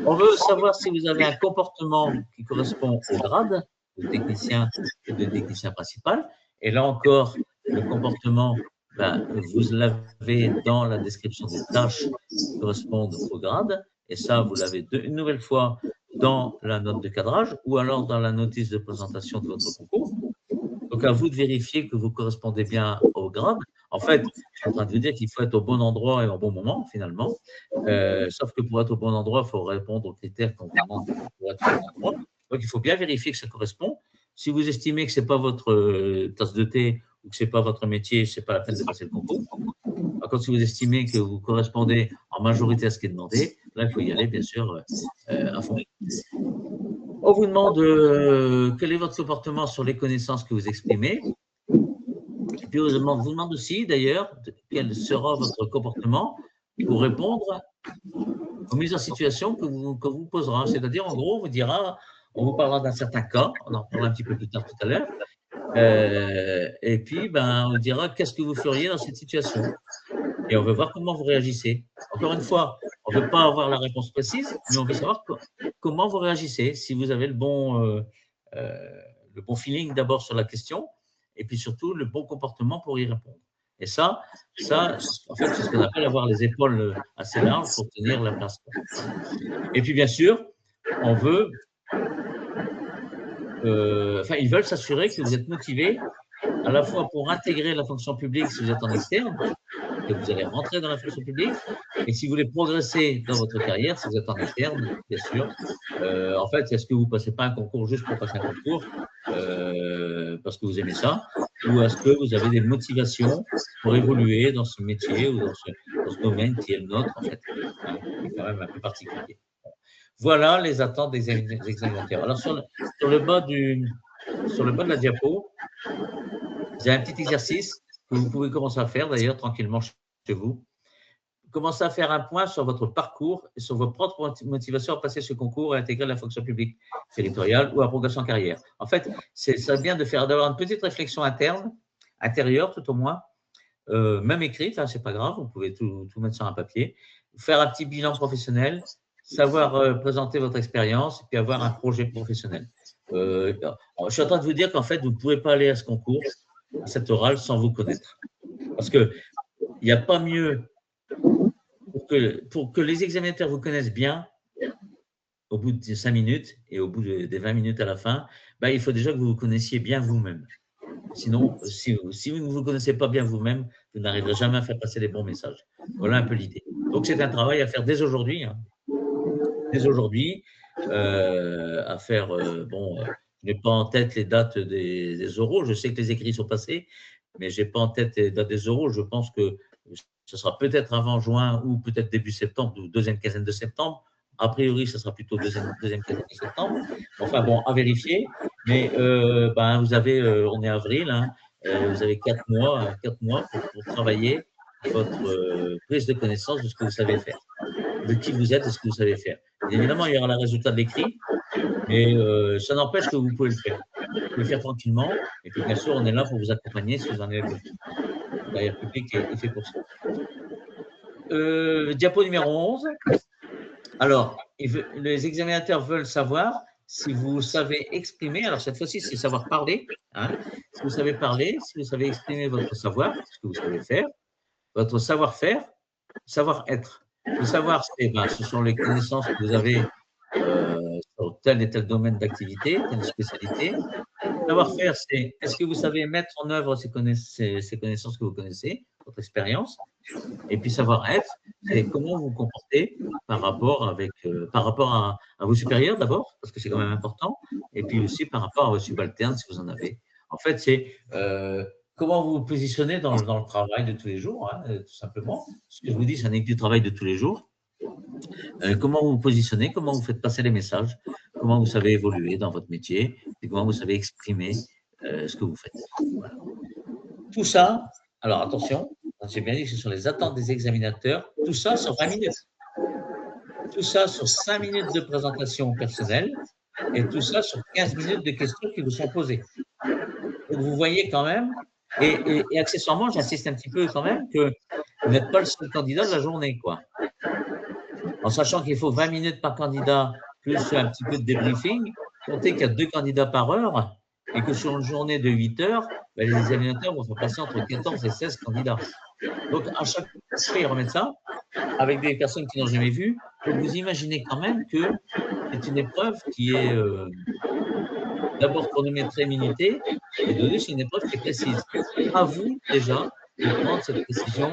On veut savoir si vous avez un comportement qui correspond au grade de technicien et de technicien principal. Et là encore, le comportement, ben, vous l'avez dans la description des tâches qui correspondent au grade. Et ça, vous l'avez une nouvelle fois dans la note de cadrage ou alors dans la notice de présentation de votre concours. Donc, à vous de vérifier que vous correspondez bien au grade. En fait, je suis en train de vous dire qu'il faut être au bon endroit et au bon moment, finalement. Sauf que pour être au bon endroit, il faut répondre aux critères qu'on demande pour être au bon endroit. Donc, il faut bien vérifier que ça correspond. Si vous estimez que ce n'est pas votre tasse de thé ou que ce n'est pas votre métier, ce n'est pas la peine de passer le concours. Par contre, si vous estimez que vous correspondez en majorité à ce qui est demandé, là, il faut y aller, bien sûr, à fond. On vous demande quel est votre comportement sur les connaissances que vous exprimez. Et puis, on vous demande aussi, d'ailleurs, quel sera votre comportement pour répondre aux mises en situation que vous posera. C'est-à-dire, en gros, on vous dira, on vous parlera d'un certain cas, on en parlera un petit peu plus tard tout à l'heure, et puis, ben, on vous dira qu'est-ce que vous feriez dans cette situation. Et on veut voir comment vous réagissez. Encore une fois, on ne veut pas avoir la réponse précise, mais on veut savoir comment vous réagissez, si vous avez le bon feeling d'abord sur la question, et puis surtout le bon comportement pour y répondre. Et ça en fait, c'est ce qu'on appelle avoir les épaules assez larges pour tenir la place. Et puis, bien sûr, on veut, ils veulent s'assurer que vous êtes motivé à la fois pour intégrer la fonction publique si vous êtes en externe, que vous allez rentrer dans la fonction publique, et si vous voulez progresser dans votre carrière, si vous êtes en externe, bien sûr. En fait, est-ce que vous ne passez pas un concours juste pour passer un concours parce que vous aimez ça, ou est-ce que vous avez des motivations pour évoluer dans ce métier ou dans ce domaine qui est le nôtre, en fait, hein, qui est quand même un peu particulier. Voilà les attentes des examinateurs. Alors, sur le bas de la diapo, vous avez un petit exercice que vous pouvez commencer à faire, d'ailleurs, tranquillement chez vous. Commencez à faire un point sur votre parcours et sur vos propres motivations à passer ce concours et à intégrer la fonction publique territoriale ou à progression en carrière. En fait, ça vient d'avoir une petite réflexion intérieure tout au moins, même écrite, hein, c'est pas grave, vous pouvez tout mettre sur un papier, faire un petit bilan professionnel, savoir présenter votre expérience et puis avoir un projet professionnel. Je suis en train de vous dire qu'en fait, vous ne pouvez pas aller à ce concours, à cette orale, sans vous connaître. Parce qu'il n'y a pas mieux pour que les examinateurs vous connaissent bien, au bout de 5 minutes et au bout des 20 minutes à la fin, ben, il faut déjà que vous vous connaissiez bien vous-même. Sinon, si vous ne vous connaissez pas bien vous-même, vous n'arriverez jamais à faire passer les bons messages. Voilà un peu l'idée. Donc, c'est un travail à faire dès aujourd'hui. Hein. Dès aujourd'hui, à faire, je n'ai pas en tête les dates des oraux. Je sais que les écrits sont passés, mais je n'ai pas en tête les dates des oraux. Je pense que ce sera peut-être avant juin ou peut-être début septembre ou deuxième quinzaine de septembre. A priori, ce sera plutôt deuxième quinzaine de septembre. Enfin bon, à vérifier. Mais vous avez, on est avril, hein, vous avez 4 mois, pour travailler votre prise de connaissance de ce que vous savez faire, de qui vous êtes et ce que vous savez faire. Bien évidemment, il y aura le résultat de l'écrit, mais ça n'empêche que vous pouvez le faire. Vous pouvez le faire tranquillement. Et puis, bien sûr, on est là pour vous accompagner si vous en avez besoin. Le barrière public est fait pour ça. Diapo numéro 11. Alors, les examinateurs veulent savoir si vous savez exprimer. Alors, cette fois-ci, c'est savoir parler. Hein, si vous savez parler, si vous savez exprimer votre savoir, ce que vous savez faire, votre savoir-faire, savoir-être. Le savoir, ce sont les connaissances que vous avez sur tel et tel domaine d'activité, telle spécialité. Savoir-faire, c'est est-ce que vous savez mettre en œuvre ces connaissances que vous connaissez, votre expérience. Et puis savoir-être, c'est comment vous vous comportez par rapport à vos supérieurs d'abord, parce que c'est quand même important, et puis aussi par rapport à vos subalternes si vous en avez. En fait, c'est comment vous vous positionnez dans le travail de tous les jours, hein, tout simplement. Ce que je vous dis, c'est un du travail de tous les jours. Comment vous vous positionnez, comment vous faites passer les messages, comment vous savez évoluer dans votre métier, et comment vous savez exprimer ce que vous faites. Voilà. Tout ça, alors attention, j'ai bien dit que ce sont les attentes des examinateurs, tout ça sur 20 minutes. Tout ça sur 5 minutes de présentation personnelle et tout ça sur 15 minutes de questions qui vous sont posées. Donc vous voyez quand même, et accessoirement, j'insiste un petit peu quand même, que vous n'êtes pas le seul candidat de la journée, quoi. En sachant qu'il faut 20 minutes par candidat, plus un petit peu de débriefing, comptez qu'il y a 2 candidats par heure, et que sur une journée de 8 heures, les examinateurs vont faire passer entre 14 et 16 candidats. Donc, à chaque fois, ils remettent ça avec des personnes qui n'ont jamais vu. Donc, vous imaginez quand même que c'est une épreuve qui est d'abord chronométrée, minutée, et de deux, c'est une épreuve qui est précise. À vous, déjà, de prendre cette précision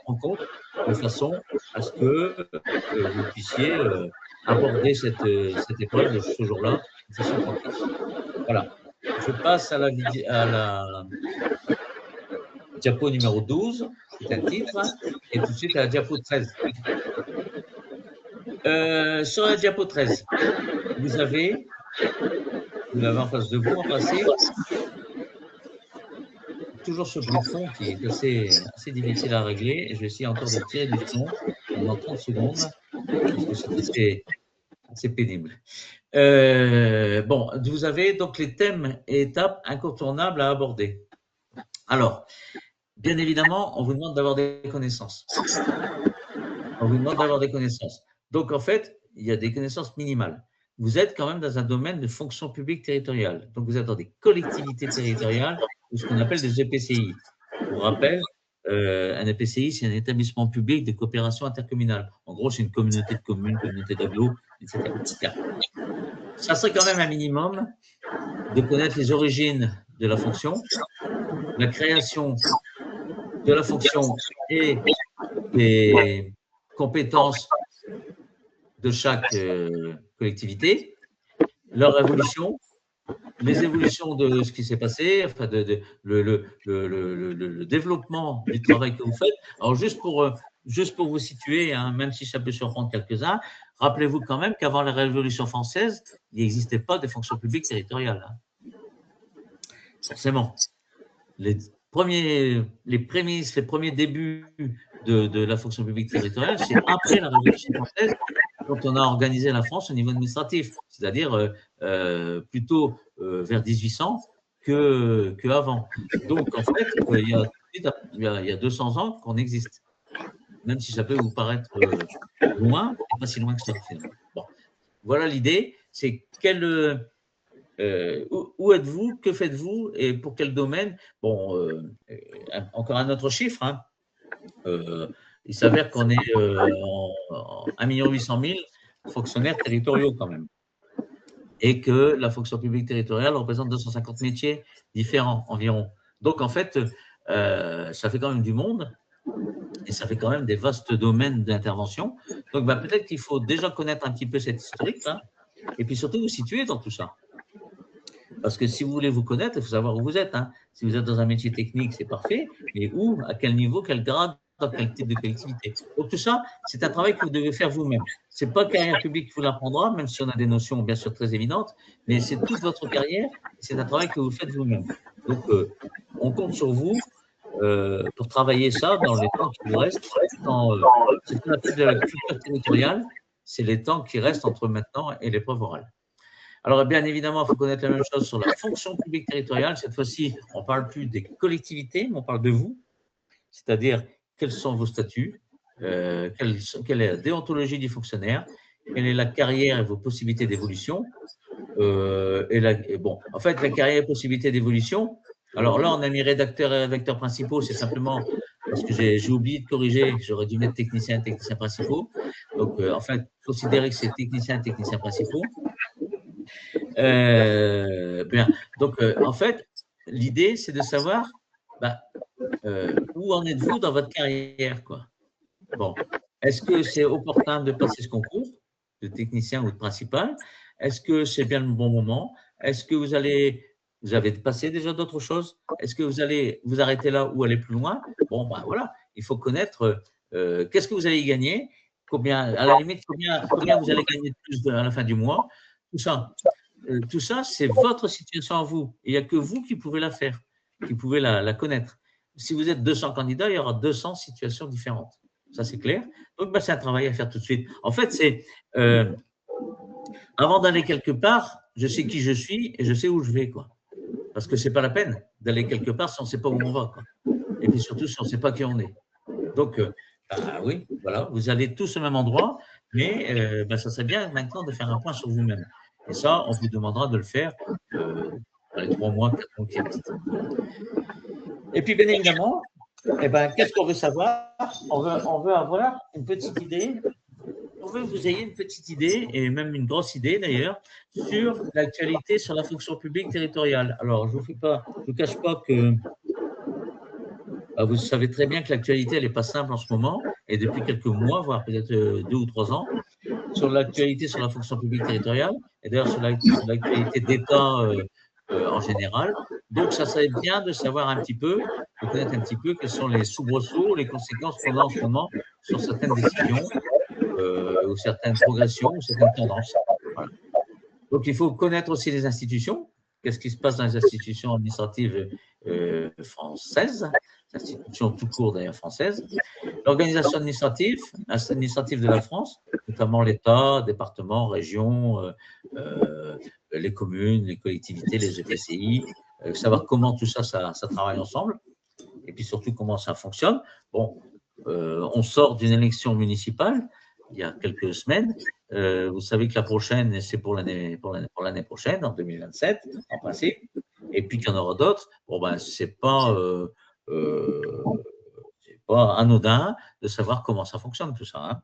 en compte de façon à ce que vous puissiez aborder cette épreuve de ce jour-là de façon tranquille. Voilà. Je passe à la diapo numéro 12, c'est un titre, et tout de suite à la diapo 13. Sur la diapo 13, vous l'avez en face de vous, en passé, toujours ce bruit de fond qui est assez difficile à régler, et je vais essayer encore de tirer du son pendant 30 secondes, parce que c'est assez pénible. Vous avez donc les thèmes et étapes incontournables à aborder. Alors, bien évidemment, on vous demande d'avoir des connaissances. On vous demande d'avoir des connaissances. Donc, en fait, il y a des connaissances minimales. Vous êtes quand même dans un domaine de fonction publique territoriale. Donc, vous êtes dans des collectivités territoriales ou ce qu'on appelle des EPCI. Pour rappel, un EPCI, c'est un établissement public de coopération intercommunale. En gros, c'est une communauté de communes, communauté d'agglos, etc. Ça serait quand même un minimum de connaître les origines de la fonction, la création de la fonction et des compétences de chaque collectivité, leur évolution, les évolutions de ce qui s'est passé, enfin le développement du travail que vous faites. Alors, juste pour vous situer, hein, même si ça peut surprendre quelques-uns, rappelez-vous quand même qu'avant la Révolution française, il n'existait pas de fonction publique territoriale. Hein. Forcément. Les premiers débuts de la fonction publique territoriale, c'est après la Révolution française, quand on a organisé la France au niveau administratif, c'est-à-dire plutôt vers 1800 qu'avant. Donc, en fait, il y a 200 ans qu'on existe. Même si ça peut vous paraître loin, c'est pas si loin que ça. Bon. Voilà l'idée, c'est où êtes-vous, que faites-vous et pour quel domaine? Bon, encore un autre chiffre. Hein. Il s'avère qu'on est en 1 800 000 fonctionnaires territoriaux quand même. Et que la fonction publique territoriale représente 250 métiers différents environ. Donc, en fait, ça fait quand même du monde et ça fait quand même des vastes domaines d'intervention. Donc, bah, peut-être qu'il faut déjà connaître un petit peu cette historique, là, et puis surtout vous situer dans tout ça. Parce que si vous voulez vous connaître, il faut savoir où vous êtes. Hein. Si vous êtes dans un métier technique, c'est parfait, mais où, à quel niveau, quel grade, dans quel type de collectivité. Donc tout ça, c'est un travail que vous devez faire vous-même. Ce n'est pas Carrière Publique qui vous l'apprendra, même si on a des notions bien sûr très évidentes, mais c'est toute votre carrière, c'est un travail que vous faites vous-même. Donc on compte sur vous pour travailler ça dans les temps qui vous restent. C'est ce qu'on appelle de la culture territoriale, c'est les temps qui restent entre maintenant et l'épreuve orale. Alors, bien évidemment, il faut connaître la même chose sur la fonction publique territoriale. Cette fois-ci, on ne parle plus des collectivités, mais on parle de vous, c'est-à-dire quels sont vos statuts, quelle est la déontologie du fonctionnaire, quelle est la carrière et vos possibilités d'évolution. Bon, en fait, la carrière et possibilités d'évolution, alors là, on a mis rédacteurs et rédacteurs principaux, c'est simplement parce que j'ai oublié de corriger, j'aurais dû mettre techniciens et techniciens principaux. Donc, en fait, considérez que c'est techniciens et techniciens principaux. Bien. Donc, en fait, l'idée, c'est de savoir où en êtes-vous dans votre carrière, quoi. Bon, est-ce que c'est opportun de passer ce concours de technicien ou de principal? Est-ce que c'est bien le bon moment? Est-ce que vous avez passé déjà d'autres choses? Est-ce que vous allez vous arrêter là ou aller plus loin? Bon, ben voilà, il faut connaître qu'est-ce que vous allez y gagner, combien, à la limite, combien vous allez gagner de plus à la fin du mois, tout ça. Tout ça, c'est votre situation à vous. Il n'y a que vous qui pouvez la faire, qui pouvez la connaître. Si vous êtes 200 candidats, il y aura 200 situations différentes. Ça, c'est clair. Donc, c'est un travail à faire tout de suite. En fait, c'est avant d'aller quelque part, je sais qui je suis et je sais où je vais, quoi. Parce que ce n'est pas la peine d'aller quelque part si on ne sait pas où on va, quoi. Et puis surtout si on ne sait pas qui on est. Donc, oui, voilà, vous allez tous au même endroit, mais ça serait bien maintenant de faire un point sur vous-même. Et ça, on vous demandera de le faire dans les 3 mois, 4 mois qui restent. Et puis, bien évidemment, qu'est-ce qu'on veut savoir? On veut avoir une petite idée. On veut que vous ayez une petite idée, et même une grosse idée d'ailleurs, sur l'actualité sur la fonction publique territoriale. Alors, je ne vous cache pas que vous savez très bien que l'actualité, elle n'est pas simple en ce moment, et depuis quelques mois, voire peut-être 2 ou 3 ans, sur l'actualité sur la fonction publique territoriale, et d'ailleurs sur l'actualité d'État en général. Donc, ça serait bien de savoir un petit peu, de connaître un petit peu quels sont les soubresauts, les conséquences qu'on a en ce moment sur certaines décisions, ou certaines progressions, ou certaines tendances. Voilà. Donc, il faut connaître aussi les institutions. Qu'est-ce qui se passe dans les institutions administratives françaises, institutions tout court d'ailleurs françaises. L'organisation administrative de la France, notamment l'État, départements, régions, les communes, les collectivités, les EPCI, savoir comment tout ça travaille ensemble, et puis surtout comment ça fonctionne. Bon, on sort d'une élection municipale il y a quelques semaines. Vous savez que la prochaine, c'est pour l'année prochaine, en 2027, en principe. Et puis qu'il y en aura d'autres. Bon, c'est pas anodin de savoir comment ça fonctionne, tout ça. Hein.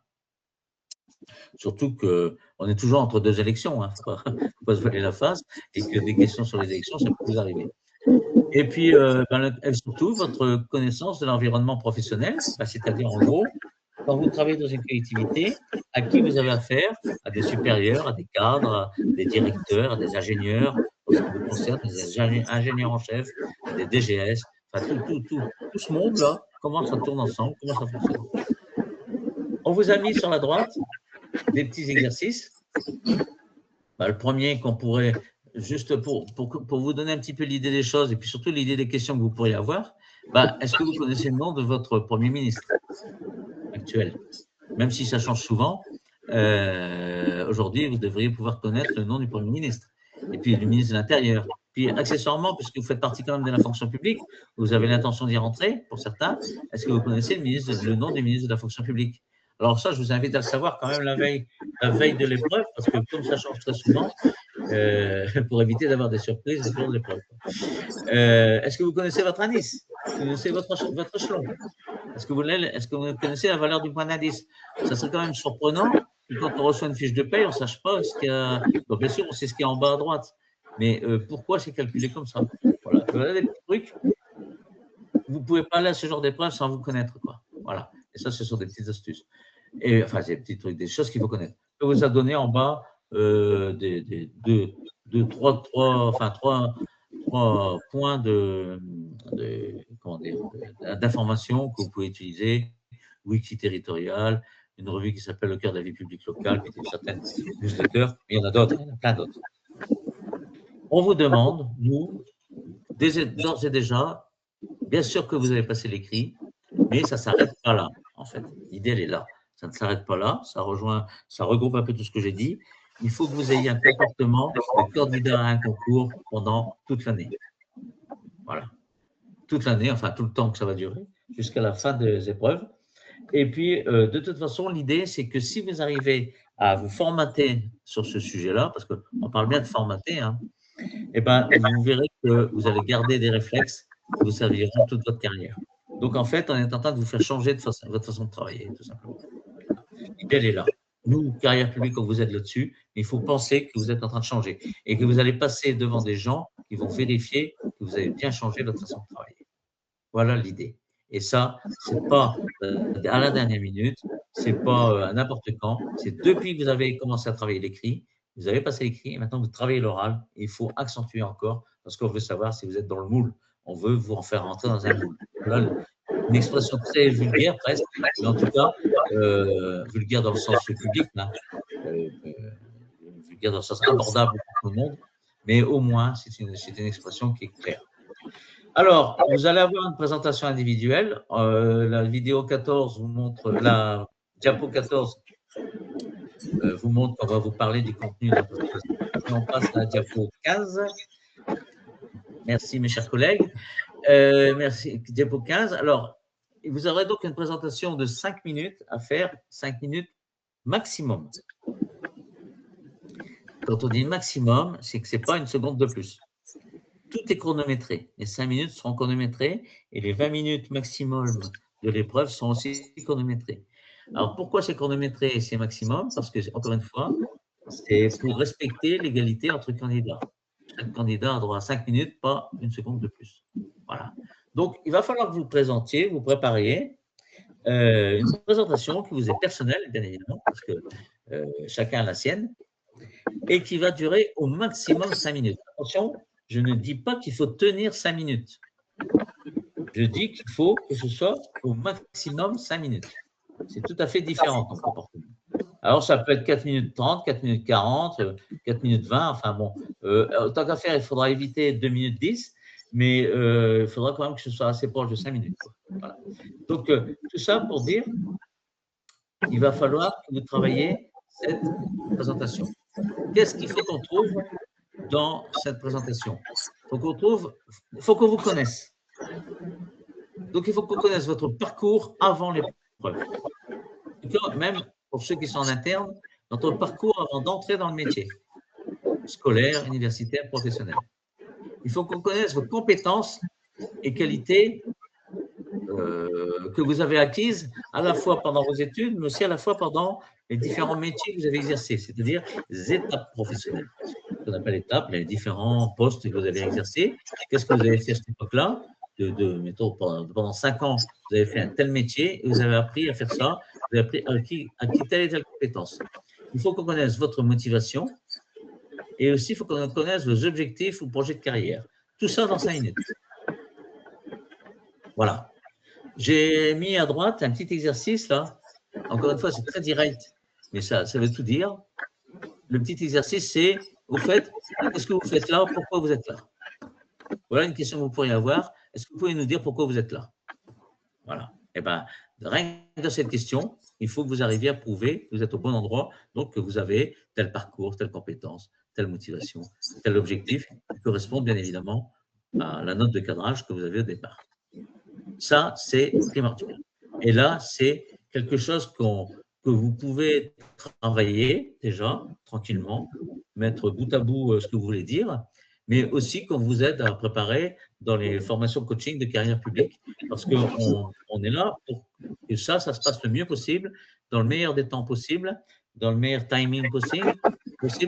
Surtout qu'on est toujours entre 2 élections. Il ne faut pas se voiler la face. Et que des questions sur les élections, ça peut vous arriver. Et puis, surtout, votre connaissance de l'environnement professionnel, c'est-à-dire, en gros, quand vous travaillez dans une collectivité, à qui vous avez affaire? À des supérieurs, à des cadres, à des directeurs, à des ingénieurs, en ce qui vous concerne, des ingénieurs en chef, à des DGS, enfin tout ce monde-là, comment ça tourne ensemble, comment ça fonctionne. On vous a mis sur la droite des petits exercices. Le premier qu'on pourrait, juste pour vous donner un petit peu l'idée des choses et puis surtout l'idée des questions que vous pourriez avoir, est-ce que vous connaissez le nom de votre Premier ministre actuel? Même si ça change souvent, aujourd'hui, vous devriez pouvoir connaître le nom du Premier ministre et puis du ministre de l'Intérieur. Puis, accessoirement, puisque vous faites partie quand même de la fonction publique, vous avez l'intention d'y rentrer, pour certains, est-ce que vous connaissez le nom des ministres de la fonction publique? Alors ça, je vous invite à le savoir quand même la veille de l'épreuve, parce que comme ça change très souvent, pour éviter d'avoir des surprises le jour de l'épreuve. Est-ce que vous connaissez votre indice? Est-ce que vous connaissez votre échelon? Est-ce que vous connaissez la valeur du point d'indice? Ça serait quand même surprenant quand on reçoit une fiche de paye, on ne sache pas ce qu'il y a. Donc, bien sûr, on sait ce qu'il y a en bas à droite. Mais pourquoi c'est calculé comme ça? Voilà. Voilà des petits trucs. Vous ne pouvez pas aller à ce genre d'épreuve sans vous connaître, quoi. Voilà. Et ça, ce sont des petites astuces. Et, enfin, c'est des petits trucs, des choses qu'il faut connaître. Je vous a donné en bas trois points d'information que vous pouvez utiliser. Wiki territorial, une revue qui s'appelle Le cœur de la vie publique locale, qui est une certaine newsletter, mais il y en a d'autres, il y en a plein d'autres. On vous demande, nous, d'ores et déjà, bien sûr que vous avez passé l'écrit, mais ça ne s'arrête pas là, en fait. L'idée, elle est là. Ça ne s'arrête pas là, ça regroupe un peu tout ce que j'ai dit. Il faut que vous ayez un comportement de candidat à un concours pendant toute l'année. Voilà. Toute l'année, enfin tout le temps que ça va durer, jusqu'à la fin des épreuves. Et puis, de toute façon, l'idée, c'est que si vous arrivez à vous formater sur ce sujet-là, parce qu'on parle bien de formater, hein, eh ben, vous verrez que vous allez garder des réflexes qui vous serviront toute votre carrière. Donc, en fait, on est en train de vous faire changer votre façon de travailler, tout simplement. L'idée, elle est là. Nous, carrière publique, quand vous êtes là-dessus, il faut penser que vous êtes en train de changer et que vous allez passer devant des gens qui vont vérifier que vous avez bien changé votre façon de travailler. Voilà l'idée. Et ça, ce n'est pas à la dernière minute, ce n'est pas à n'importe quand, c'est depuis que vous avez commencé à travailler l'écrit, vous avez passé l'écrit et maintenant vous travaillez l'oral. Il faut accentuer encore parce qu'on veut savoir si vous êtes dans le moule. On veut vous en faire rentrer dans un moule. Voilà une expression très vulgaire presque, mais en tout cas, vulgaire dans le sens public, hein, vulgaire dans le sens abordable pour tout le monde, mais au moins, c'est une expression qui est claire. Alors, vous allez avoir une présentation individuelle. La vidéo 14 vous montre, la diapo 14 vous montre qu'on va vous parler du contenu de la présentation. Et on passe à la diapo 15. Merci, mes chers collègues. Merci, diapo 15. Alors, vous aurez donc une présentation de 5 minutes à faire, 5 minutes maximum. Quand on dit maximum, c'est que ce n'est pas une seconde de plus. Tout est chronométré. Les 5 minutes seront chronométrées et les 20 minutes maximum de l'épreuve sont aussi chronométrées. Alors, pourquoi c'est chronométré et c'est maximum? Parce que, encore une fois, c'est pour respecter l'égalité entre candidats. Chaque candidat a droit à 5 minutes, pas une seconde de plus. Voilà. Donc, il va falloir que vous présentiez, vous prépariez une présentation qui vous est personnelle, bien évidemment, parce que chacun a la sienne, et qui va durer au maximum 5 minutes. Attention, je ne dis pas qu'il faut tenir 5 minutes. Je dis qu'il faut que ce soit au maximum 5 minutes. C'est tout à fait différent comme comportement. Alors, ça peut être 4 minutes 30, 4 minutes 40, 4 minutes 20. Enfin bon, tant qu'à faire, il faudra éviter 2 minutes 10, mais il faudra quand même que ce soit assez proche de 5 minutes. Voilà. Donc, tout ça pour dire qu'il va falloir que vous travailliez cette présentation. Qu'est-ce qu'il faut qu'on trouve dans cette présentation? Il faut qu'on vous connaisse. Donc, il faut qu'on connaisse votre parcours avant l'épreuve. Même pour ceux qui sont en interne, notre parcours avant d'entrer dans le métier, scolaire, universitaire, professionnel. Il faut qu'on connaisse vos compétences et qualités que vous avez acquises à la fois pendant vos études, mais aussi à la fois pendant les différents métiers que vous avez exercés, c'est-à-dire les étapes professionnelles. On appelle étapes, les différents postes que vous avez exercés. Qu'est-ce que vous avez fait à cette époque-là? Mettons, pendant 5 ans, vous avez fait un tel métier et vous avez appris à faire ça, vous avez appris à acquis telle et telle compétence. Il faut qu'on connaisse votre motivation et aussi il faut qu'on connaisse vos objectifs ou projets de carrière. Tout ça dans 5 minutes. Voilà. J'ai mis à droite un petit exercice là. Encore une fois, c'est très direct, mais ça veut tout dire. Le petit exercice, c'est, au fait, qu'est-ce que vous faites là? Pourquoi vous êtes là? Voilà une question que vous pourriez avoir. Est-ce que vous pouvez nous dire pourquoi vous êtes là? Voilà. Eh bien, rien que dans cette question, il faut que vous arriviez à prouver que vous êtes au bon endroit, donc que vous avez tel parcours, telle compétence, telle motivation, tel objectif qui correspond bien évidemment à la note de cadrage que vous avez au départ. Ça, c'est primordial. Et là, c'est quelque chose que vous pouvez travailler déjà tranquillement, mettre bout à bout ce que vous voulez dire, mais aussi qu'on vous aide à préparer dans les formations coaching de carrière publique, parce qu'on est là pour que ça se passe le mieux possible, dans le meilleur des temps possible, dans le meilleur timing possible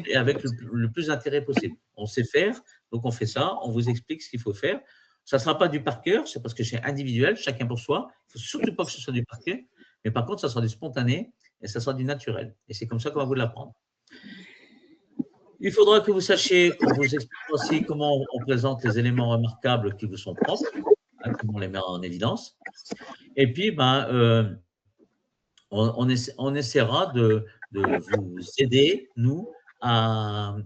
et avec le plus d'intérêt possible. On sait faire, donc on fait ça, on vous explique ce qu'il faut faire. Ça ne sera pas du par cœur, c'est parce que c'est individuel, chacun pour soi. Il ne faut surtout pas que ce soit du par cœur, mais par contre, ça sera du spontané et ça sera du naturel. Et c'est comme ça qu'on va vous l'apprendre. Il faudra que vous sachiez, qu'on vous explique aussi comment on présente les éléments remarquables qui vous sont propres, hein, comment on les met en évidence. Et puis, on essaiera de vous aider, nous, à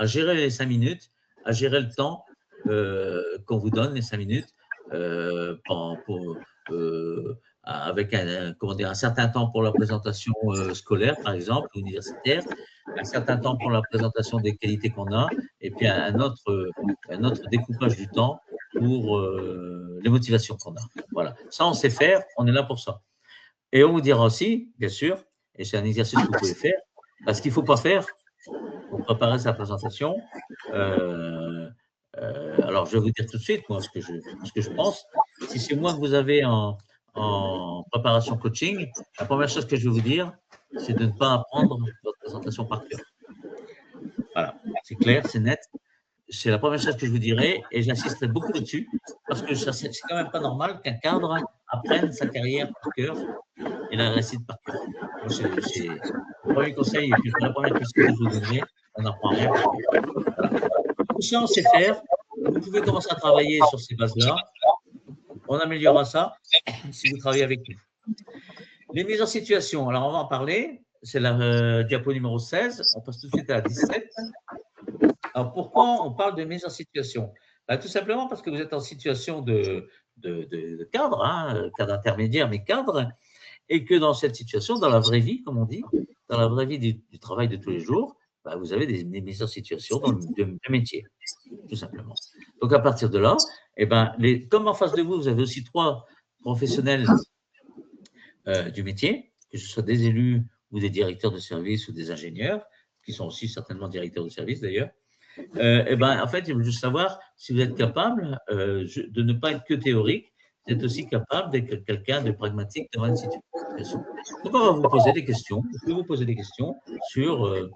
gérer les 5 minutes, à gérer le temps qu'on vous donne, les 5 minutes, avec un certain temps pour la présentation scolaire, par exemple, universitaire, un certain temps pour la présentation des qualités qu'on a, et puis un autre découpage du temps pour les motivations qu'on a. Voilà. Ça, on sait faire, on est là pour ça. Et on vous dira aussi, bien sûr, et c'est un exercice que vous pouvez faire, parce qu'il ne faut pas faire pour préparer sa présentation. Alors, je vais vous dire tout de suite, moi, ce que je pense. Si c'est moi que vous avez en préparation coaching, la première chose que je vais vous dire, c'est de ne pas apprendre votre présentation par cœur. Voilà, c'est clair, c'est net. C'est la première chose que je vous dirais, et j'insisterai beaucoup dessus, parce que c'est quand même pas normal qu'un cadre apprenne sa carrière par cœur et la récite par cœur. C'est le premier conseil, et puis la première question que je vous donnerai, on n'apprend rien. Voilà. Tout ça, on sait faire. Vous pouvez commencer à travailler sur ces bases-là. On améliorera ça si vous travaillez avec nous. Les mises en situation, alors on va en parler. C'est la diapo numéro 16. On passe tout de suite à la 17. Alors, pourquoi on parle de mise en situation? Tout simplement parce que vous êtes en situation de cadre, hein, cadre intermédiaire, mais cadre, et que dans cette situation, dans la vraie vie, comme on dit, dans la vraie vie du travail de tous les jours, vous avez des mises en situation dans le métier, tout simplement. Donc, à partir de là, comme en face de vous, vous avez aussi 3 professionnels du métier, que ce soit des élus ou des directeurs de service ou des ingénieurs, qui sont aussi certainement directeurs de service d'ailleurs. En fait, il veut juste savoir si vous êtes capable de ne pas être que théorique, vous êtes aussi capable d'être quelqu'un de pragmatique devant une situation. Donc, on va vous poser des questions. Vous pouvez vous poser des questions sur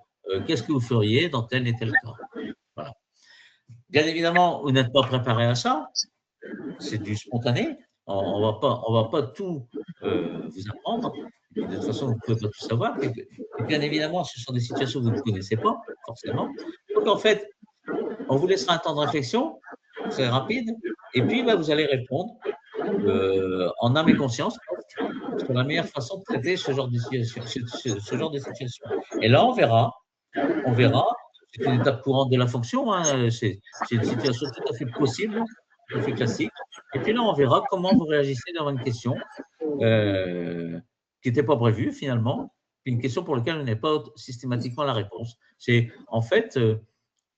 qu'est-ce que vous feriez dans tel et tel cas. Voilà. Bien évidemment, vous n'êtes pas préparé à ça. C'est du spontané. On va pas tout vous apprendre. De toute façon, vous ne pouvez pas tout savoir. Et bien évidemment, ce sont des situations que vous ne connaissez pas, forcément. Donc, en fait, on vous laissera un temps de réflexion très rapide. Et puis, vous allez répondre en âme et conscience sur la meilleure façon de traiter ce genre de situation. Et là, on verra. C'est une étape courante de la fonction. Hein, c'est une situation tout à fait possible, tout à fait classique. Et puis là, on verra comment vous réagissez devant une question qui n'était pas prévue finalement, une question pour laquelle vous n'avez pas systématiquement la réponse. C'est en fait,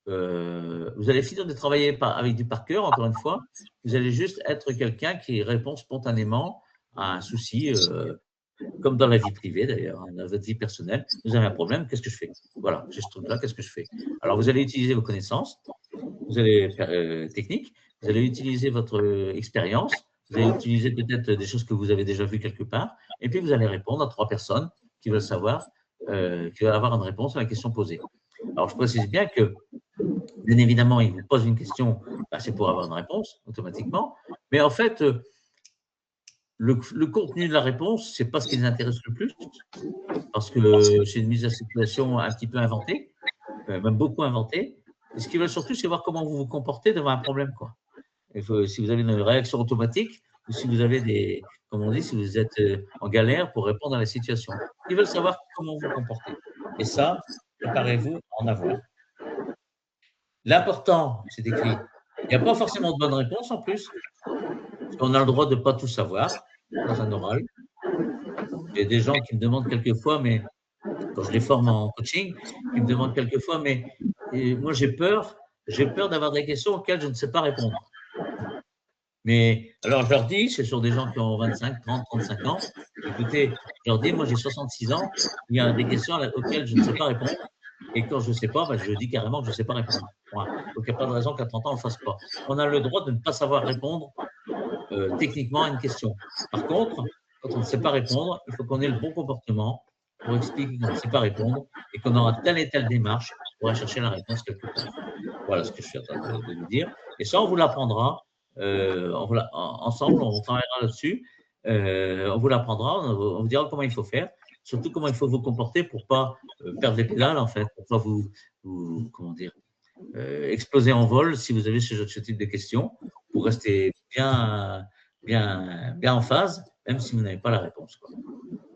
vous allez finir de travailler avec du par cœur, encore une fois. Vous allez juste être quelqu'un qui répond spontanément à un souci, comme dans la vie privée d'ailleurs, dans votre vie personnelle. Vous avez un problème, qu'est-ce que je fais? Voilà, j'ai ce truc-là, qu'est-ce que je fais? Alors, vous allez utiliser vos connaissances, vous allez faire technique, vous allez utiliser votre expérience, vous allez utiliser peut-être des choses que vous avez déjà vues quelque part, et puis vous allez répondre à 3 personnes qui veulent savoir, qui veulent avoir une réponse à la question posée. Alors, je précise bien que, bien évidemment, ils vous posent une question, c'est pour avoir une réponse automatiquement, mais en fait, le contenu de la réponse, ce n'est pas ce qui les intéresse le plus, parce que c'est une mise à situation un petit peu inventée, même beaucoup inventée. Et ce qu'ils veulent surtout, c'est voir comment vous vous comportez devant un problème, quoi. Si vous avez une réaction automatique, ou si vous avez comme on dit, si vous êtes en galère pour répondre à la situation. Ils veulent savoir comment vous vous comportez. Et ça, préparez-vous à en avoir. L'important, c'est d'écrire. Il n'y a pas forcément de bonne réponse en plus. On a le droit de ne pas tout savoir dans un oral. Il y a des gens qui me demandent quelquefois, mais quand je les forme en coaching, ils me demandent quelquefois, mais moi j'ai peur d'avoir des questions auxquelles je ne sais pas répondre. Mais alors je leur dis, c'est sur des gens qui ont 25, 30, 35 ans, écoutez, je leur dis, moi j'ai 66 ans, il y a des questions auxquelles je ne sais pas répondre. Et quand je ne sais pas, je dis carrément que je ne sais pas répondre. Voilà. Donc il n'y a pas de raison qu'à 30 ans on ne le fasse pas. On a le droit de ne pas savoir répondre techniquement à une question. Par contre, quand on ne sait pas répondre, il faut qu'on ait le bon comportement pour expliquer qu'on ne sait pas répondre et qu'on aura telle et telle démarche pour aller chercher la réponse quelque part. Voilà ce que je suis en train de vous dire. Et ça, on vous l'apprendra. Ensemble, on travaillera là-dessus. On vous l'apprendra, on vous dira comment il faut faire, surtout comment il faut vous comporter pour ne pas perdre les pédales, en fait, pour ne pas comment dire, exploser en vol si vous avez ce type de questions, pour rester bien en phase, même si vous n'avez pas la réponse, quoi.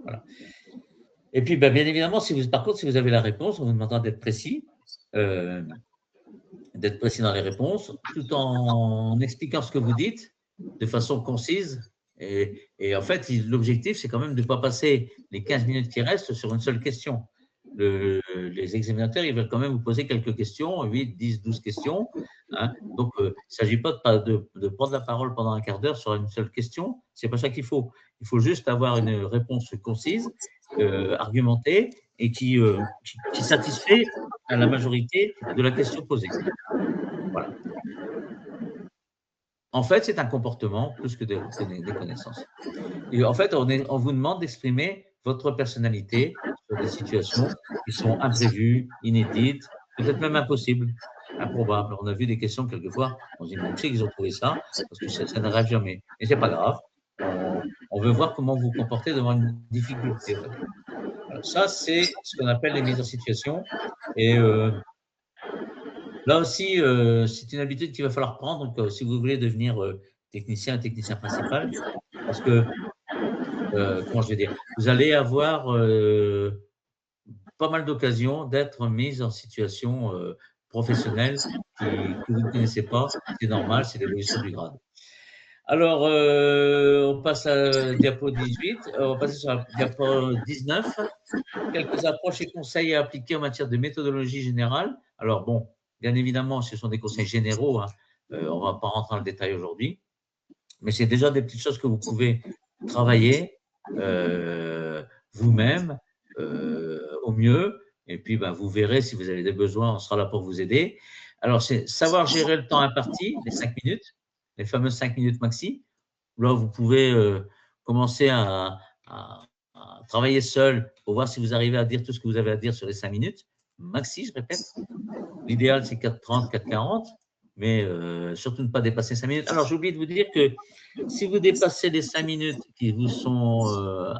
Voilà. Et puis, bien évidemment, par contre, si vous avez la réponse, on vous demandera d'être précis dans les réponses, tout en expliquant ce que vous dites de façon concise. Et en fait, l'objectif, c'est quand même de ne pas passer les 15 minutes qui restent sur une seule question. Les examinateurs, ils veulent quand même vous poser quelques questions, 8, 10, 12 questions. Hein. Donc, il ne s'agit pas de prendre la parole pendant un quart d'heure sur une seule question. Ce n'est pas ça qu'il faut. Il faut juste avoir une réponse concise, argumentée et qui satisfait à la majorité de la question posée. Voilà. En fait, c'est un comportement plus que des connaissances. Et en fait, on vous demande d'exprimer votre personnalité sur des situations qui sont imprévues, inédites, peut-être même impossibles, improbables. On a vu des questions quelquefois, on se dit, on sait qu'ils ont trouvé ça, parce que ça n'arrive jamais. Et ce n'est pas grave. On veut voir comment vous vous comportez devant une difficulté. Alors, ça, c'est ce qu'on appelle les mises en situation. Et là aussi, c'est une habitude qu'il va falloir prendre. Donc, si vous voulez devenir technicien principal, parce que, comment je vais dire, vous allez avoir pas mal d'occasions d'être mis en situation professionnelle que vous ne connaissez pas. C'est normal, c'est l'évolution du grade. Alors, on passe à diapo 18, on va passer sur la diapo 19. Quelques approches et conseils à appliquer en matière de méthodologie générale. Alors, bon, bien évidemment, ce sont des conseils généraux. Hein. On ne va pas rentrer dans le détail aujourd'hui. Mais c'est déjà des petites choses que vous pouvez travailler vous-même au mieux. Et puis, vous verrez si vous avez des besoins, on sera là pour vous aider. Alors, c'est savoir gérer le temps imparti, les 5 minutes, les fameuses 5 minutes maxi. Là, vous pouvez commencer à travailler seul pour voir si vous arrivez à dire tout ce que vous avez à dire sur les 5 minutes. Maxi, je répète. L'idéal, c'est 4h30, 4h40, mais surtout ne pas dépasser 5 minutes. Alors, j'ai oublié de vous dire que si vous dépassez les 5 minutes qui vous sont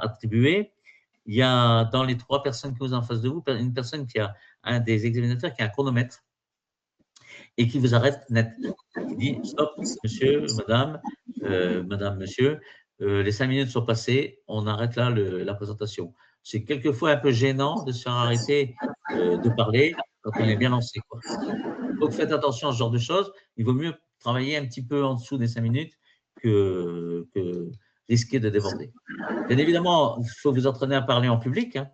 attribuées, il y a dans les 3 personnes que vous avez en face de vous, une personne qui a un des examinateurs qui a un chronomètre et qui vous arrête net. Qui dit « Stop, monsieur, madame, monsieur, les 5 minutes sont passées, on arrête là la présentation. » C'est quelquefois un peu gênant de se faire arrêter de parler quand on est bien lancé, quoi. Donc, faites attention à ce genre de choses. Il vaut mieux travailler un petit peu en dessous des 5 minutes que risquer de déborder. Bien évidemment, il faut vous entraîner à parler en public. Hein.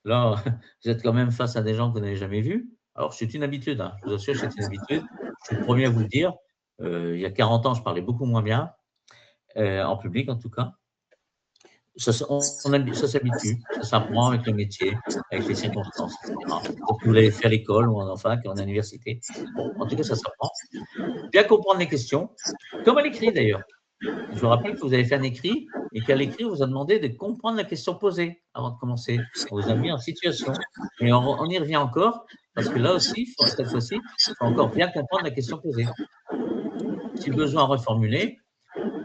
Là, vous êtes quand même face à des gens que vous n'avez jamais vus. Alors, c'est une habitude. Hein. Je vous assure, c'est une habitude. Je suis le premier à vous le dire. Il y a 40 ans, je parlais beaucoup moins bien, en public en tout cas. Ça s'habitue, ça s'apprend avec le métier, avec les circonstances, etc. Donc, vous l'avez fait à l'école ou en fac, en université. Bon, en tout cas, ça s'apprend. Bien comprendre les questions, comme à l'écrit d'ailleurs. Je vous rappelle que vous avez fait un écrit et qu'à l'écrit, on vous a demandé de comprendre la question posée avant de commencer. On vous a mis en situation. Et on y revient encore, parce que là aussi, cette fois-ci, il faut encore bien comprendre la question posée. Si besoin, reformuler,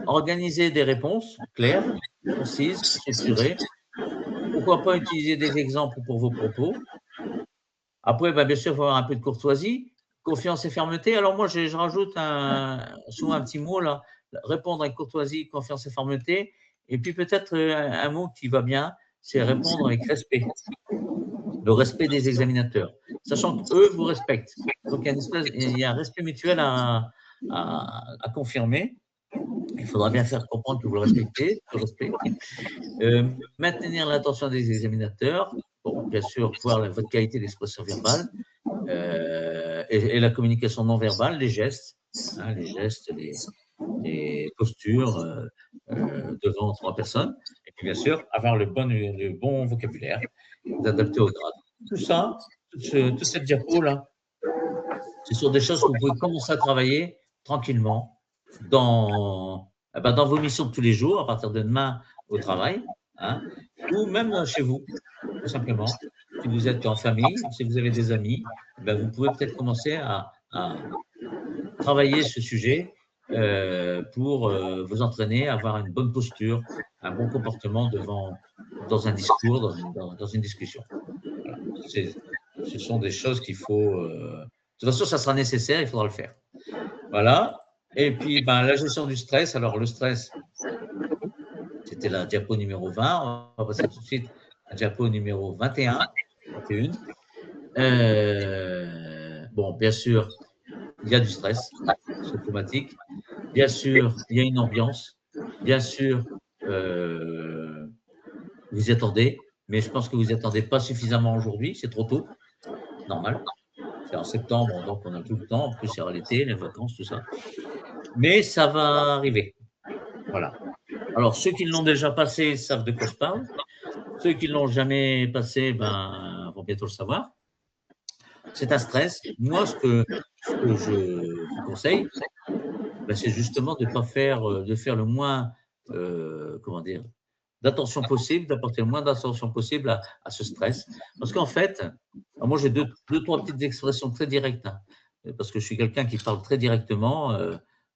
organiser des réponses claires, concises, structurées. Pourquoi pas utiliser des exemples pour vos propos. Après, bien sûr, il faut avoir un peu de courtoisie, confiance et fermeté. Alors moi, je rajoute souvent un petit mot là, répondre avec courtoisie, confiance et fermeté. Et puis peut-être un mot qui va bien, c'est répondre avec respect. Le respect des examinateurs, sachant qu'eux vous respectent. Donc il y a un respect mutuel à confirmer. Il faudra bien faire comprendre que vous le respectez, maintenir l'attention des examinateurs, bon, bien sûr, voir votre qualité d'expression verbale et la communication non verbale, les gestes, les postures devant 3 personnes, et puis bien sûr, avoir le bon vocabulaire, d'adapter au grade. Tout ça, toute cette diapo-là, ce sont des choses que vous pouvez commencer à travailler tranquillement dans vos missions de tous les jours, à partir de demain au travail. hein, ou même chez vous, tout simplement. Si vous êtes en famille, si vous avez des amis, ben vous pouvez peut-être commencer à travailler ce sujet pour vous entraîner à avoir une bonne posture, un bon comportement dans un discours, dans une discussion. Voilà. Ce sont des choses qu'il faut. De toute façon, ça sera nécessaire, il faudra le faire. Voilà. Et puis, ben, la gestion du stress. Alors, le stress, c'était la diapo numéro 20. On va passer tout de suite à la diapo numéro 21. 21. Bon, bien sûr, il y a du stress, c'est automatique. Bien sûr, il y a une ambiance. Bien sûr, vous y attendez, mais je pense que vous n'y attendez pas suffisamment aujourd'hui, c'est trop tôt, normal. C'est en septembre, donc on a tout le temps, en plus il y aura l'été, les vacances, tout ça. Mais ça va arriver. Voilà. Alors, ceux qui l'ont déjà passé savent de quoi je parle. Ceux qui ne l'ont jamais passé ben, vont bientôt le savoir. C'est un stress. Moi, ce que je vous conseille, ben, c'est justement de faire le moins, comment dire, d'attention possible, d'apporter le moins d'attention possible à ce stress. Parce qu'en fait, moi j'ai deux, trois petites expressions très directes, hein, parce que je suis quelqu'un qui parle très directement.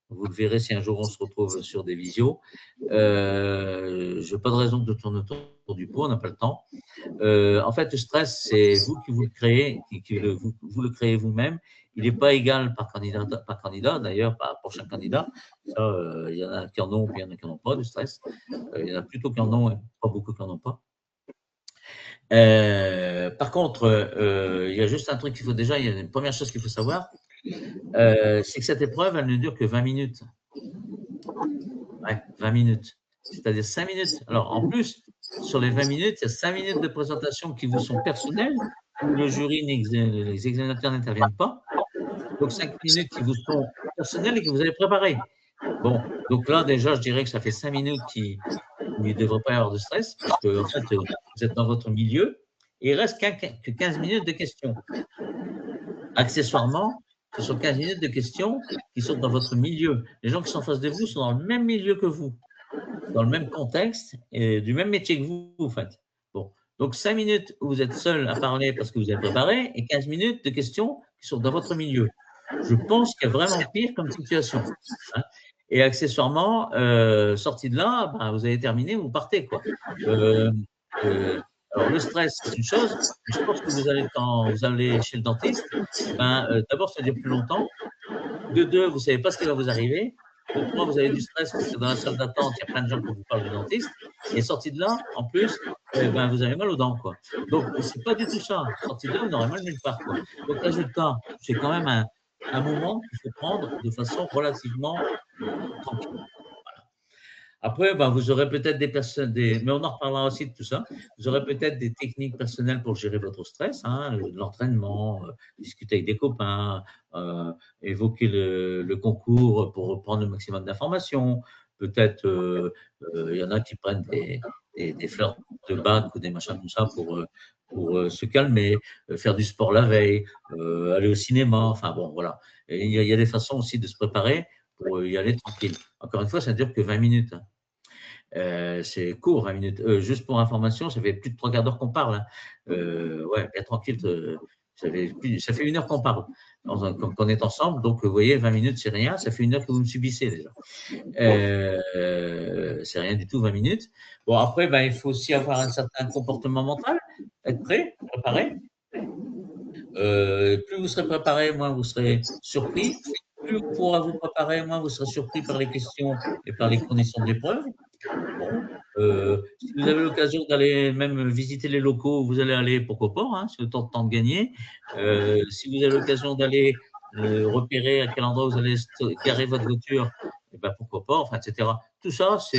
Vous le verrez si un jour on se retrouve sur des visios. Je n'ai pas de raison de tourner autour du pot, on n'a pas le temps. En fait, le stress, c'est vous qui vous le créez, vous le créez vous-même. Il n'est pas égal par candidat, d'ailleurs, pour chaque candidat. Il y en a qui en ont, puis il y en a qui n'en ont pas de stress. Il y en a plutôt qui en ont, et pas beaucoup qui n'en ont pas. Par contre, il y a juste un truc qu'il faut déjà, il y a une première chose qu'il faut savoir, c'est que cette épreuve, elle ne dure que 20 minutes. Ouais, 20 minutes. C'est-à-dire 5 minutes. Alors, en plus, sur les 20 minutes, il y a 5 minutes de présentation qui vous sont personnelles, où le jury, les examinateurs n'interviennent pas. Donc, 5 minutes qui vous sont personnelles et que vous avez préparées. Bon, donc là, déjà, je dirais que ça fait 5 minutes qui ne devrait pas y avoir de stress, parce que, en fait, vous êtes dans votre milieu, et il reste que 15 minutes de questions. Accessoirement, ce sont 15 minutes de questions qui sont dans votre milieu. Les gens qui sont en face de vous sont dans le même milieu que vous, dans le même contexte et du même métier que vous, en fait. Bon. Donc, 5 minutes où vous êtes seul à parler parce que vous avez préparé et 15 minutes de questions qui sont dans votre milieu. Je pense qu'il y a vraiment pire comme situation. Hein. Et accessoirement, sorti de là, ben, vous avez terminé, vous partez, quoi. Alors, le stress, c'est une chose, mais je pense que quand vous allez chez le dentiste, ben, d'abord, ça dure plus longtemps. De deux, vous ne savez pas ce qui va vous arriver. De trois, vous avez du stress parce que dans la salle d'attente, il y a plein de gens qui vous parlent du dentiste. Et sorti de là, en plus, ben, vous avez mal aux dents, quoi. Donc, c'est pas du tout ça. Sorti de là, vous n'aurez mal nulle part, quoi. Donc, résultat, c'est quand même un moment qu'il faut prendre de façon relativement tranquille. Voilà. Après, ben, vous aurez peut-être des personnes, mais on en reparlera aussi de tout ça. Vous aurez peut-être des techniques personnelles pour gérer votre stress, hein, l'entraînement, discuter avec des copains, évoquer le concours pour reprendre le maximum d'informations. Peut-être, il y en a qui prennent des fleurs de bac ou des machins comme ça pour se calmer, faire du sport la veille, aller au cinéma. Enfin bon, voilà. Et il y a des façons aussi de se préparer pour y aller tranquille. Encore une fois, ça ne dure que 20 minutes. Hein. C'est court, 20 minutes. Juste pour information, ça fait plus de 3 quarts d'heure qu'on parle. Hein. Ouais, bien tranquille. Ça fait 1 heure qu'on parle quand on est ensemble. Donc, vous voyez, 20 minutes, c'est rien. Ça fait 1 heure que vous me subissez déjà. C'est rien du tout, 20 minutes. Bon, après, ben, il faut aussi avoir un certain comportement mental, être prêt, préparé. Plus vous serez préparé, moins vous serez surpris. Plus vous pourrez vous préparer, moins vous serez surpris par les questions et par les conditions de l'épreuve. Bon, si vous avez l'occasion d'aller même visiter les locaux où vous allez aller, pourquoi pas, hein, c'est le temps de gagner. Si vous avez l'occasion d'aller repérer à quel endroit vous allez garer votre voiture, eh ben, pourquoi pas, enfin, etc. Tout ça, c'est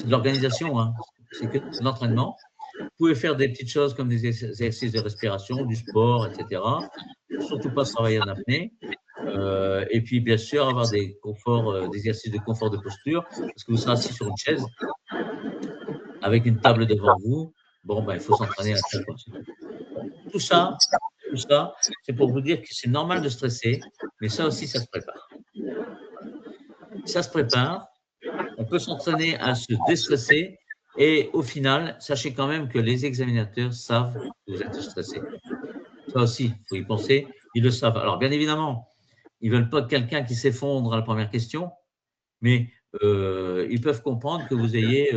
de l'organisation, hein. C'est que de l'entraînement. Vous pouvez faire des petites choses comme des exercices de respiration, du sport, etc. Surtout pas travailler en apnée. Et puis, bien sûr, avoir des exercices de confort de posture, parce que vous serez assis sur une chaise avec une table devant vous. Bon, ben, il faut s'entraîner à ça. Bon, tout ça, c'est pour vous dire que c'est normal de stresser, mais ça aussi, ça se prépare. Ça se prépare. On peut s'entraîner à se déstresser Et au final, sachez quand même que les examinateurs savent que vous êtes stressé. Ça aussi, il faut y penser, ils le savent. Alors, bien évidemment, ils ne veulent pas quelqu'un qui s'effondre à la première question, mais ils peuvent comprendre que vous ayez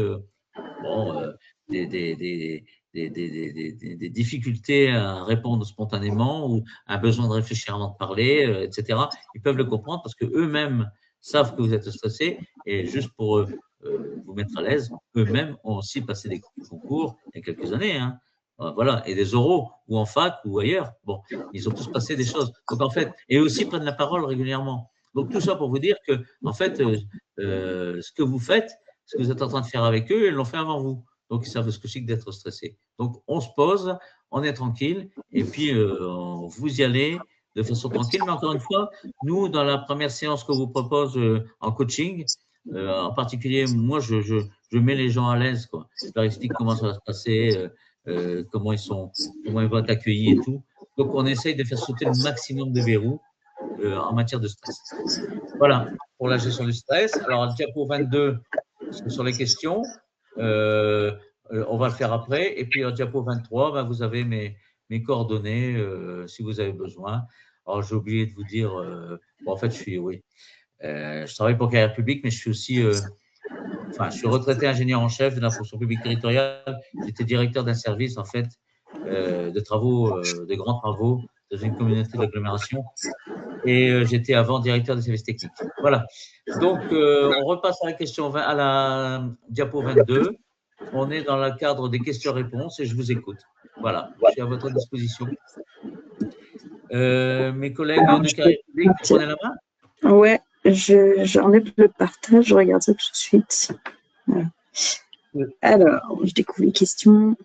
des, des, des, des difficultés à répondre spontanément ou un besoin de réfléchir avant de parler, etc. Ils peuvent le comprendre parce qu'eux-mêmes savent que vous êtes stressé et juste pour vous mettre à l'aise, eux-mêmes ont aussi passé des concours il y a quelques années. Hein. Voilà, et des oraux, ou en fac, ou ailleurs. Bon, ils ont tous passé des choses. Donc, en fait, et aussi prennent la parole régulièrement. Donc, tout ça pour vous dire que, en fait, ce que vous faites, ce que vous êtes en train de faire avec eux, ils l'ont fait avant vous. Donc, ils savent ce que c'est que d'être stressé. Donc, on se pose, on est tranquille, et puis vous y allez de façon tranquille. Mais encore une fois, nous, dans la première séance que vous propose en coaching, en particulier, moi, je mets les gens à l'aise, quoi. Je leur explique comment ça va se passer, comment ils vont être accueillis et tout. Donc, on essaye de faire sauter le maximum de verrous en matière de stress. Voilà, pour la gestion du stress. Alors, le diapo 22, c'est sur les questions. On va le faire après. Et puis, au diapo 23, ben, vous avez mes coordonnées si vous avez besoin. Alors, j'ai oublié de vous dire, bon, en fait, je travaille pour Carrière Publique, mais je suis aussi, je suis retraité ingénieur en chef de la fonction publique territoriale. J'étais directeur d'un service, en fait, de travaux, de grands travaux dans une communauté d'agglomération. Et j'étais avant directeur des services techniques. Voilà. Donc, on repasse à la question 20, à la diapo 22. On est dans le cadre des questions-réponses et je vous écoute. Voilà, je suis à votre disposition. Mes collègues de Carrière Publique, vous prenez la main? Ouais, j'enlève le partage, je regarde ça tout de suite. Voilà. Alors, je découvre les questions.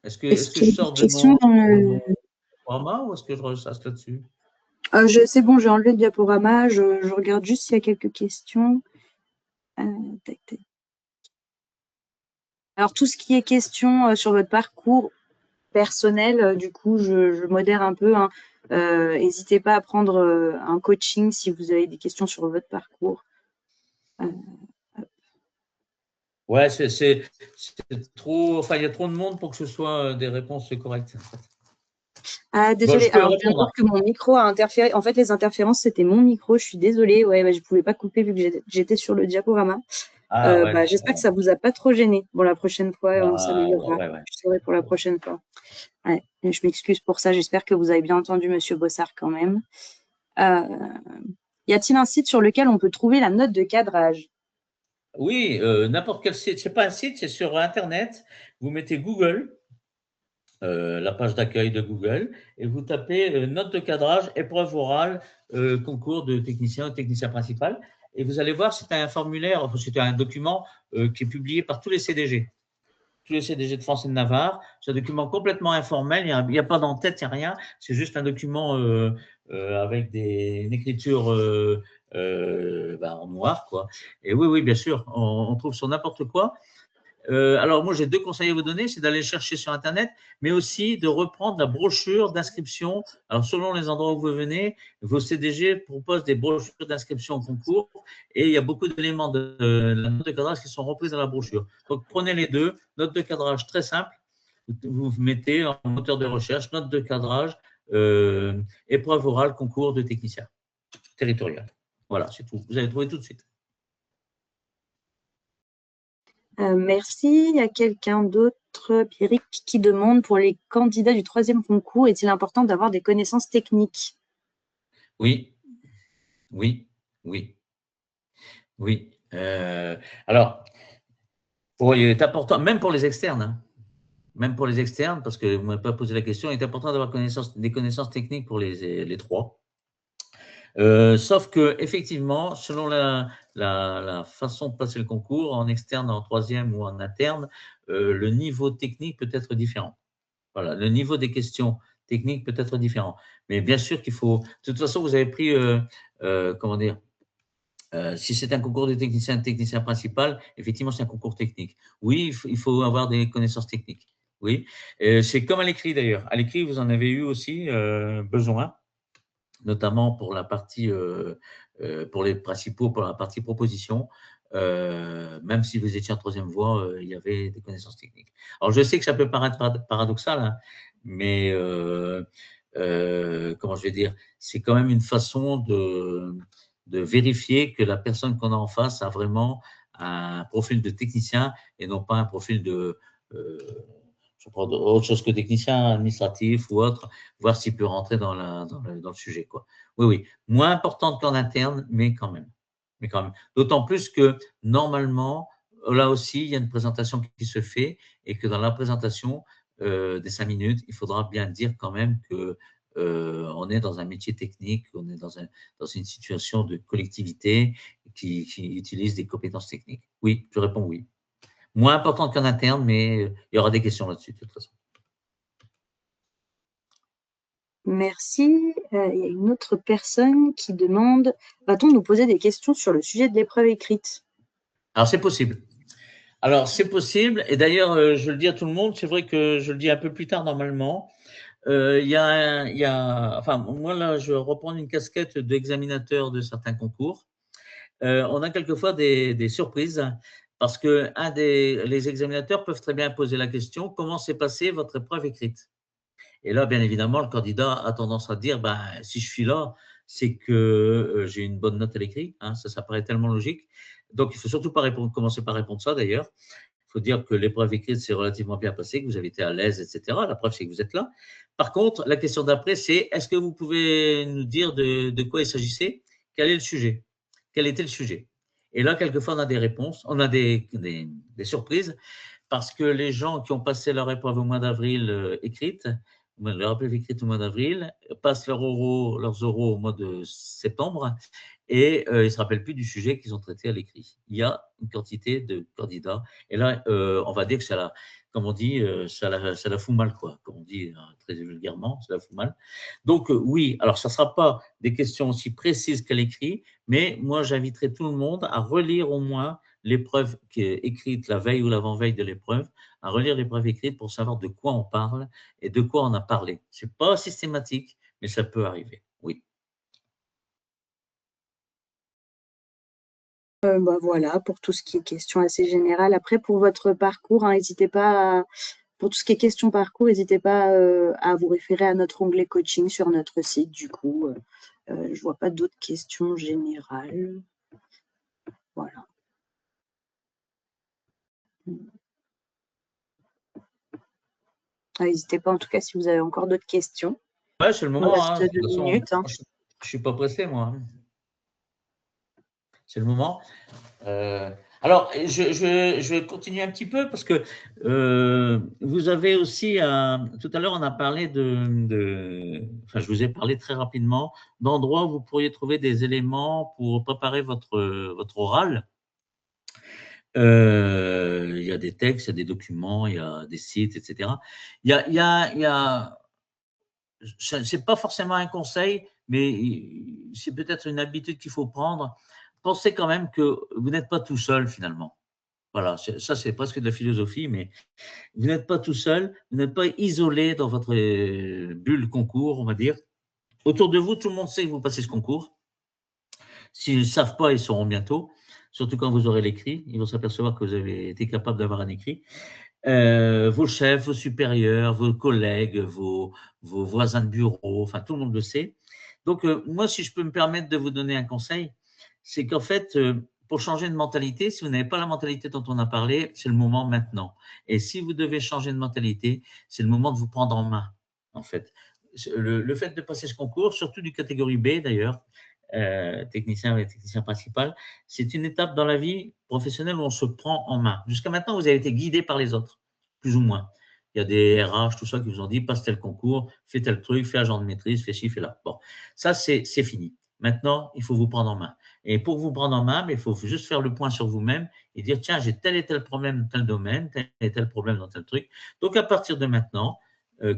Est-ce que je sors de mon diaporama ou est-ce que je reste là-dessus? C'est bon, j'ai enlevé le diaporama. Je regarde juste s'il y a quelques questions. Tac, tac. Alors, tout ce qui est question sur votre parcours personnel, du coup, je modère un peu. Hein. N'hésitez pas à prendre un coaching si vous avez des questions sur votre parcours. Ouais, c'est trop. Enfin, il y a trop de monde pour que ce soit des réponses correctes. Ah, désolée. Alors, je viens de voir que mon micro a interféré. En fait, les interférences, c'était mon micro. Je suis désolée. Ouais, je ne pouvais pas couper vu que j'étais sur le diaporama. J'espère que ça ne vous a pas trop gêné. Bon, la prochaine fois, on s'améliorera. Je saurai pour la prochaine fois. Ouais, je m'excuse pour ça. J'espère que vous avez bien entendu Monsieur Bossard quand même. Y a-t-il un site sur lequel on peut trouver la note de cadrage? Oui, n'importe quel site. Ce n'est pas un site, c'est sur Internet. Vous mettez Google, la page d'accueil de Google, et vous tapez note de cadrage, épreuve orale, concours de technicien ou technicien principal. Et vous allez voir, c'est un formulaire, c'est un document qui est publié par tous les CDG. Tous les CDG de France et de Navarre. C'est un document complètement informel, il n'y a pas d'en-tête, il n'y a rien. C'est juste un document avec une écriture en noir, quoi. Et oui, bien sûr, on trouve sur n'importe quoi. Alors, moi, j'ai deux conseils à vous donner, c'est d'aller chercher sur Internet, mais aussi de reprendre la brochure d'inscription. Alors, selon les endroits où vous venez, vos CDG proposent des brochures d'inscription au concours et il y a beaucoup d'éléments de la note de cadrage qui sont repris dans la brochure. Donc, prenez les deux. Note de cadrage très simple. Vous mettez en moteur de recherche, note de cadrage, épreuve orale, concours de technicien territorial. Voilà, c'est tout. Vous allez trouver tout de suite. Merci. Il y a quelqu'un d'autre, Pierrick, qui demande pour les candidats du 3e concours, est-il important d'avoir des connaissances techniques? Oui. Alors, il est important, même pour les externes, hein, même pour les externes, parce que vous ne m'avez pas posé la question, il est important d'avoir des connaissances techniques pour les trois. Sauf que effectivement, selon la façon de passer le concours, en externe, en 3e ou en interne, le niveau technique peut être différent. Voilà, le niveau des questions techniques peut être différent. Mais bien sûr qu'il faut. De toute façon, vous avez pris, comment dire, si c'est un concours de technicien principal, effectivement, c'est un concours technique. Oui, il faut avoir des connaissances techniques. Oui, c'est comme à l'écrit d'ailleurs. À l'écrit, vous en avez eu aussi besoin, notamment pour la partie, pour les principaux, pour la partie proposition. même si vous étiez en troisième voie, il y avait des connaissances techniques. Alors, je sais que ça peut paraître paradoxal, hein, mais comment je vais dire, c'est quand même une façon de vérifier que la personne qu'on a en face a vraiment un profil de technicien et non pas un profil de je prends autre chose que technicien administratif ou autre, voir s'il peut rentrer dans le sujet, quoi. Oui, oui. Moins importante qu'en interne, mais quand même. Mais quand même. D'autant plus que, normalement, là aussi, il y a une présentation qui se fait et que dans la présentation des 5 minutes, il faudra bien dire quand même que on est dans un métier technique, on est dans une situation de collectivité qui utilise des compétences techniques. Oui, je réponds oui. Moins importante qu'en interne, mais il y aura des questions là-dessus, de toute façon. Merci. Il y a une autre personne qui demande, va-t-on nous poser des questions sur le sujet de l'épreuve écrite? Alors, c'est possible. Alors, c'est possible. Et d'ailleurs, je le dis à tout le monde, c'est vrai que je le dis un peu plus tard normalement. Enfin, moi là, je reprends une casquette d'examinateur de certains concours. On a quelquefois des surprises parce que les examinateurs peuvent très bien poser la question: comment s'est passée votre épreuve écrite? Et là, bien évidemment, le candidat a tendance à dire, ben, si je suis là, c'est que j'ai une bonne note à l'écrit. Hein, ça paraît tellement logique. Donc, il ne faut surtout pas commencer par répondre ça d'ailleurs. Il faut dire que l'épreuve écrite s'est relativement bien passée, que vous avez été à l'aise, etc. La preuve, c'est que vous êtes là. Par contre, la question d'après, c'est: est-ce que vous pouvez nous dire de quoi il s'agissait? Quel est le sujet? Quel était le sujet? Et là, quelquefois, on a des réponses, on a des surprises, parce que les gens qui ont passé leur épreuve au mois d'avril écrite, leur épreuve écrite au mois d'avril, passent leurs oraux au mois de septembre et ils ne se rappellent plus du sujet qu'ils ont traité à l'écrit. Il y a une quantité de candidats. Et là, on va dire que ça la, comme on dit, ça la fout mal, quoi. Comme on dit très vulgairement, ça la fout mal. Donc, oui, alors ça ne sera pas des questions aussi précises qu'à l'écrit, mais moi, j'inviterai tout le monde à relire au moins l'épreuve qui est écrite la veille ou l'avant-veille de l'épreuve, à relire l'épreuve écrite pour savoir de quoi on parle et de quoi on a parlé. Ce n'est pas systématique, mais ça peut arriver, oui. Bah voilà, pour tout ce qui est questions assez générales. Après, pour votre parcours, hein, n'hésitez pas, pour tout ce qui est questions parcours, n'hésitez pas à vous référer à notre onglet coaching sur notre site. Du coup, je ne vois pas d'autres questions générales. Voilà. N'hésitez pas, en tout cas, si vous avez encore d'autres questions. Ouais, c'est le Il moment. reste Hein. De 2 toute façon, minutes. Hein. je ne suis pas pressé, moi. C'est le moment. Alors, je vais continuer un petit peu parce que vous avez aussi, tout à l'heure, on a parlé enfin, je vous ai parlé très rapidement d'endroits où vous pourriez trouver des éléments pour préparer votre oral. Il y a des textes, il y a des documents, il y a des sites, etc. C'est pas forcément un conseil, mais c'est peut-être une habitude qu'il faut prendre. Pensez quand même que vous n'êtes pas tout seul finalement. Voilà, ça c'est presque de la philosophie, mais vous n'êtes pas tout seul, vous n'êtes pas isolé dans votre bulle concours, on va dire. Autour de vous, tout le monde sait que vous passez ce concours. S'ils ne savent pas, ils sauront bientôt, surtout quand vous aurez l'écrit. Ils vont s'apercevoir que vous avez été capable d'avoir un écrit. Vos chefs, vos supérieurs, vos collègues, vos voisins de bureau, enfin tout le monde le sait. Donc moi, si je peux me permettre de vous donner un conseil, c'est qu'en fait, pour changer de mentalité, si vous n'avez pas la mentalité dont on a parlé, c'est le moment maintenant. Et si vous devez changer de mentalité, c'est le moment de vous prendre en main, en fait. Le fait de passer ce concours, surtout du catégorie B d'ailleurs, technicien et technicien principal, c'est une étape dans la vie professionnelle où on se prend en main. Jusqu'à maintenant, vous avez été guidé par les autres, plus ou moins. Il y a des RH, tout ça, qui vous ont dit, passe tel concours, fais tel truc, fais agent de maîtrise, fais ci, fais là. Bon, ça, c'est fini. Maintenant, il faut vous prendre en main. Et pour vous prendre en main, il faut juste faire le point sur vous-même et dire, tiens, j'ai tel et tel problème dans tel domaine, tel et tel problème dans tel truc. Donc, à partir de maintenant,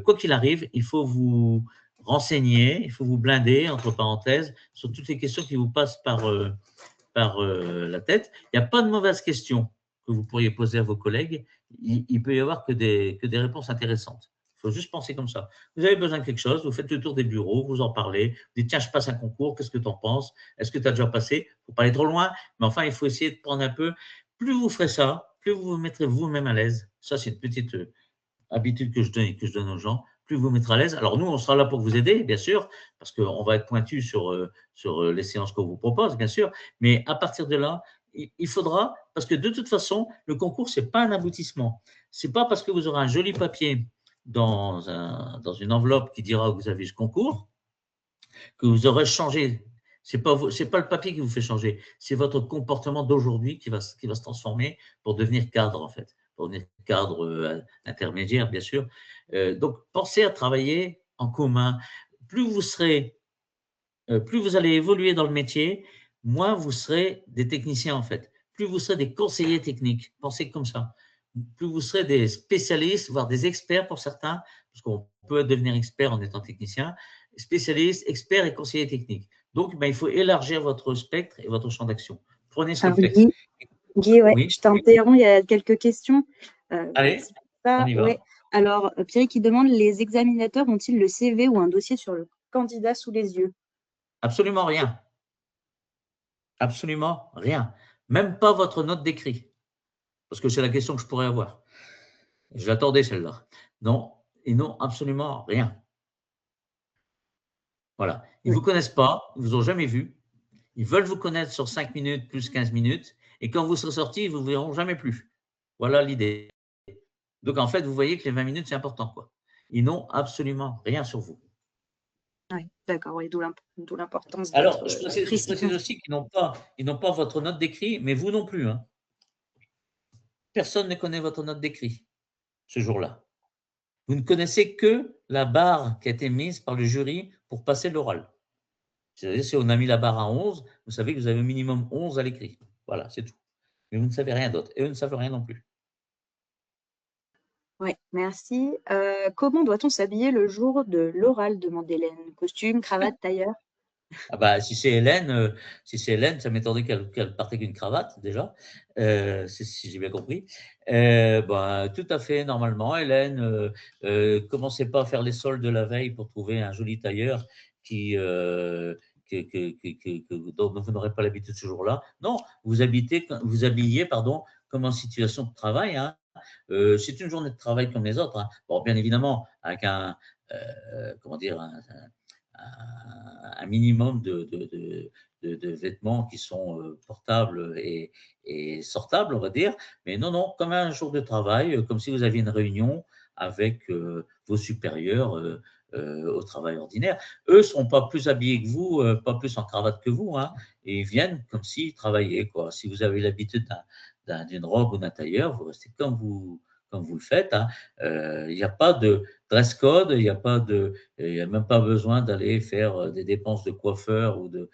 quoi qu'il arrive, il faut vous renseigner, il faut vous blinder, entre parenthèses, sur toutes les questions qui vous passent par la tête. Il n'y a pas de mauvaises questions que vous pourriez poser à vos collègues. Il peut y avoir que des réponses intéressantes. faut juste penser comme ça. Vous avez besoin de quelque chose, vous faites le tour des bureaux, vous en parlez, vous dites tiens, je passe un concours, qu'est-ce que tu en penses? Est-ce que tu as déjà passé? Il ne faut pas aller trop loin, mais enfin, il faut essayer de prendre un peu. Plus vous ferez ça, plus vous vous mettrez vous-même à l'aise. Ça, c'est une petite habitude que je donne et que je donne aux gens. Plus vous vous mettrez à l'aise. Alors, nous, on sera là pour vous aider, bien sûr, parce qu'on va être pointu sur les séances qu'on vous propose, bien sûr. Mais à partir de là, il faudra, parce que de toute façon, le concours, ce n'est pas un aboutissement. Ce n'est pas parce que vous aurez un joli papier dans une enveloppe qui dira que vous avez ce concours que vous aurez changé. Ce n'est pas le papier qui vous fait changer, c'est votre comportement d'aujourd'hui qui va se transformer pour devenir cadre, en fait, pour devenir cadre intermédiaire, bien sûr. Donc, pensez à travailler en commun. Plus vous allez évoluer dans le métier, moins vous serez des techniciens, en fait. Plus vous serez des conseillers techniques. Pensez comme ça. Plus vous serez des spécialistes, voire des experts pour certains, parce qu'on peut devenir expert en étant technicien, spécialiste, expert et conseiller technique. Donc, il faut élargir votre spectre et votre champ d'action. Prenez ce Alors, réflexe. Guy, ouais, Oui, je t'interromps, il y a quelques questions. allez, Merci pour on ça. y Ouais. va. Alors, Pierre qui demande, les examinateurs ont-ils le CV ou un dossier sur le candidat sous les yeux? Absolument rien. Absolument rien. Même pas votre note d'écrit. Parce que c'est la question que je pourrais avoir. Je l'attendais, celle-là. Non, ils n'ont absolument rien. Voilà. Ils ne Oui. vous connaissent pas, ils ne vous ont jamais vu. Ils veulent vous connaître sur 5 minutes plus 15 minutes. Et quand vous serez sorti, ils ne vous verront jamais plus. Voilà l'idée. Donc, en fait, vous voyez que les 20 minutes, c'est important, quoi. Ils n'ont absolument rien sur vous. Ouais, d'accord, oui, d'où l'importance Alors, d'être je précis. précise aussi qu'ils n'ont pas votre note d'écrit, mais vous non plus, hein. Personne ne connaît votre note d'écrit ce jour-là. Vous ne connaissez que la barre qui a été mise par le jury pour passer l'oral. C'est-à-dire, si on a mis la barre à 11, vous savez que vous avez au minimum 11 à l'écrit. Voilà, c'est tout. Mais vous ne savez rien d'autre. Et eux ne savent rien non plus. Oui, merci. Comment doit-on s'habiller le jour de l'oral, demande Hélène? Costume, cravate, tailleur? Ah bah, si c'est Hélène, ça m'étonnerait qu'elle parte avec une cravate déjà, si j'ai bien compris. Tout à fait normalement, Hélène, commencez pas à faire les soldes de la veille pour trouver un joli tailleur dont vous n'aurez pas l'habitude ce jour-là. Non, vous habillez, pardon, comme en situation de travail, hein. C'est une journée de travail comme les autres, hein. Bon, bien évidemment, avec comment dire, un minimum de vêtements qui sont portables et sortables, on va dire. Mais non, non, comme un jour de travail, comme si vous aviez une réunion avec vos supérieurs au travail ordinaire. Eux ne seront pas plus habillés que vous, pas plus en cravate que vous, hein, et ils viennent comme s'ils travaillaient, quoi. Si vous avez l'habitude d'une robe ou d'un tailleur, vous restez comme vous le faites, hein. Il n'y a pas de dress code, il n'y a même pas besoin d'aller faire des dépenses de coiffeur ou de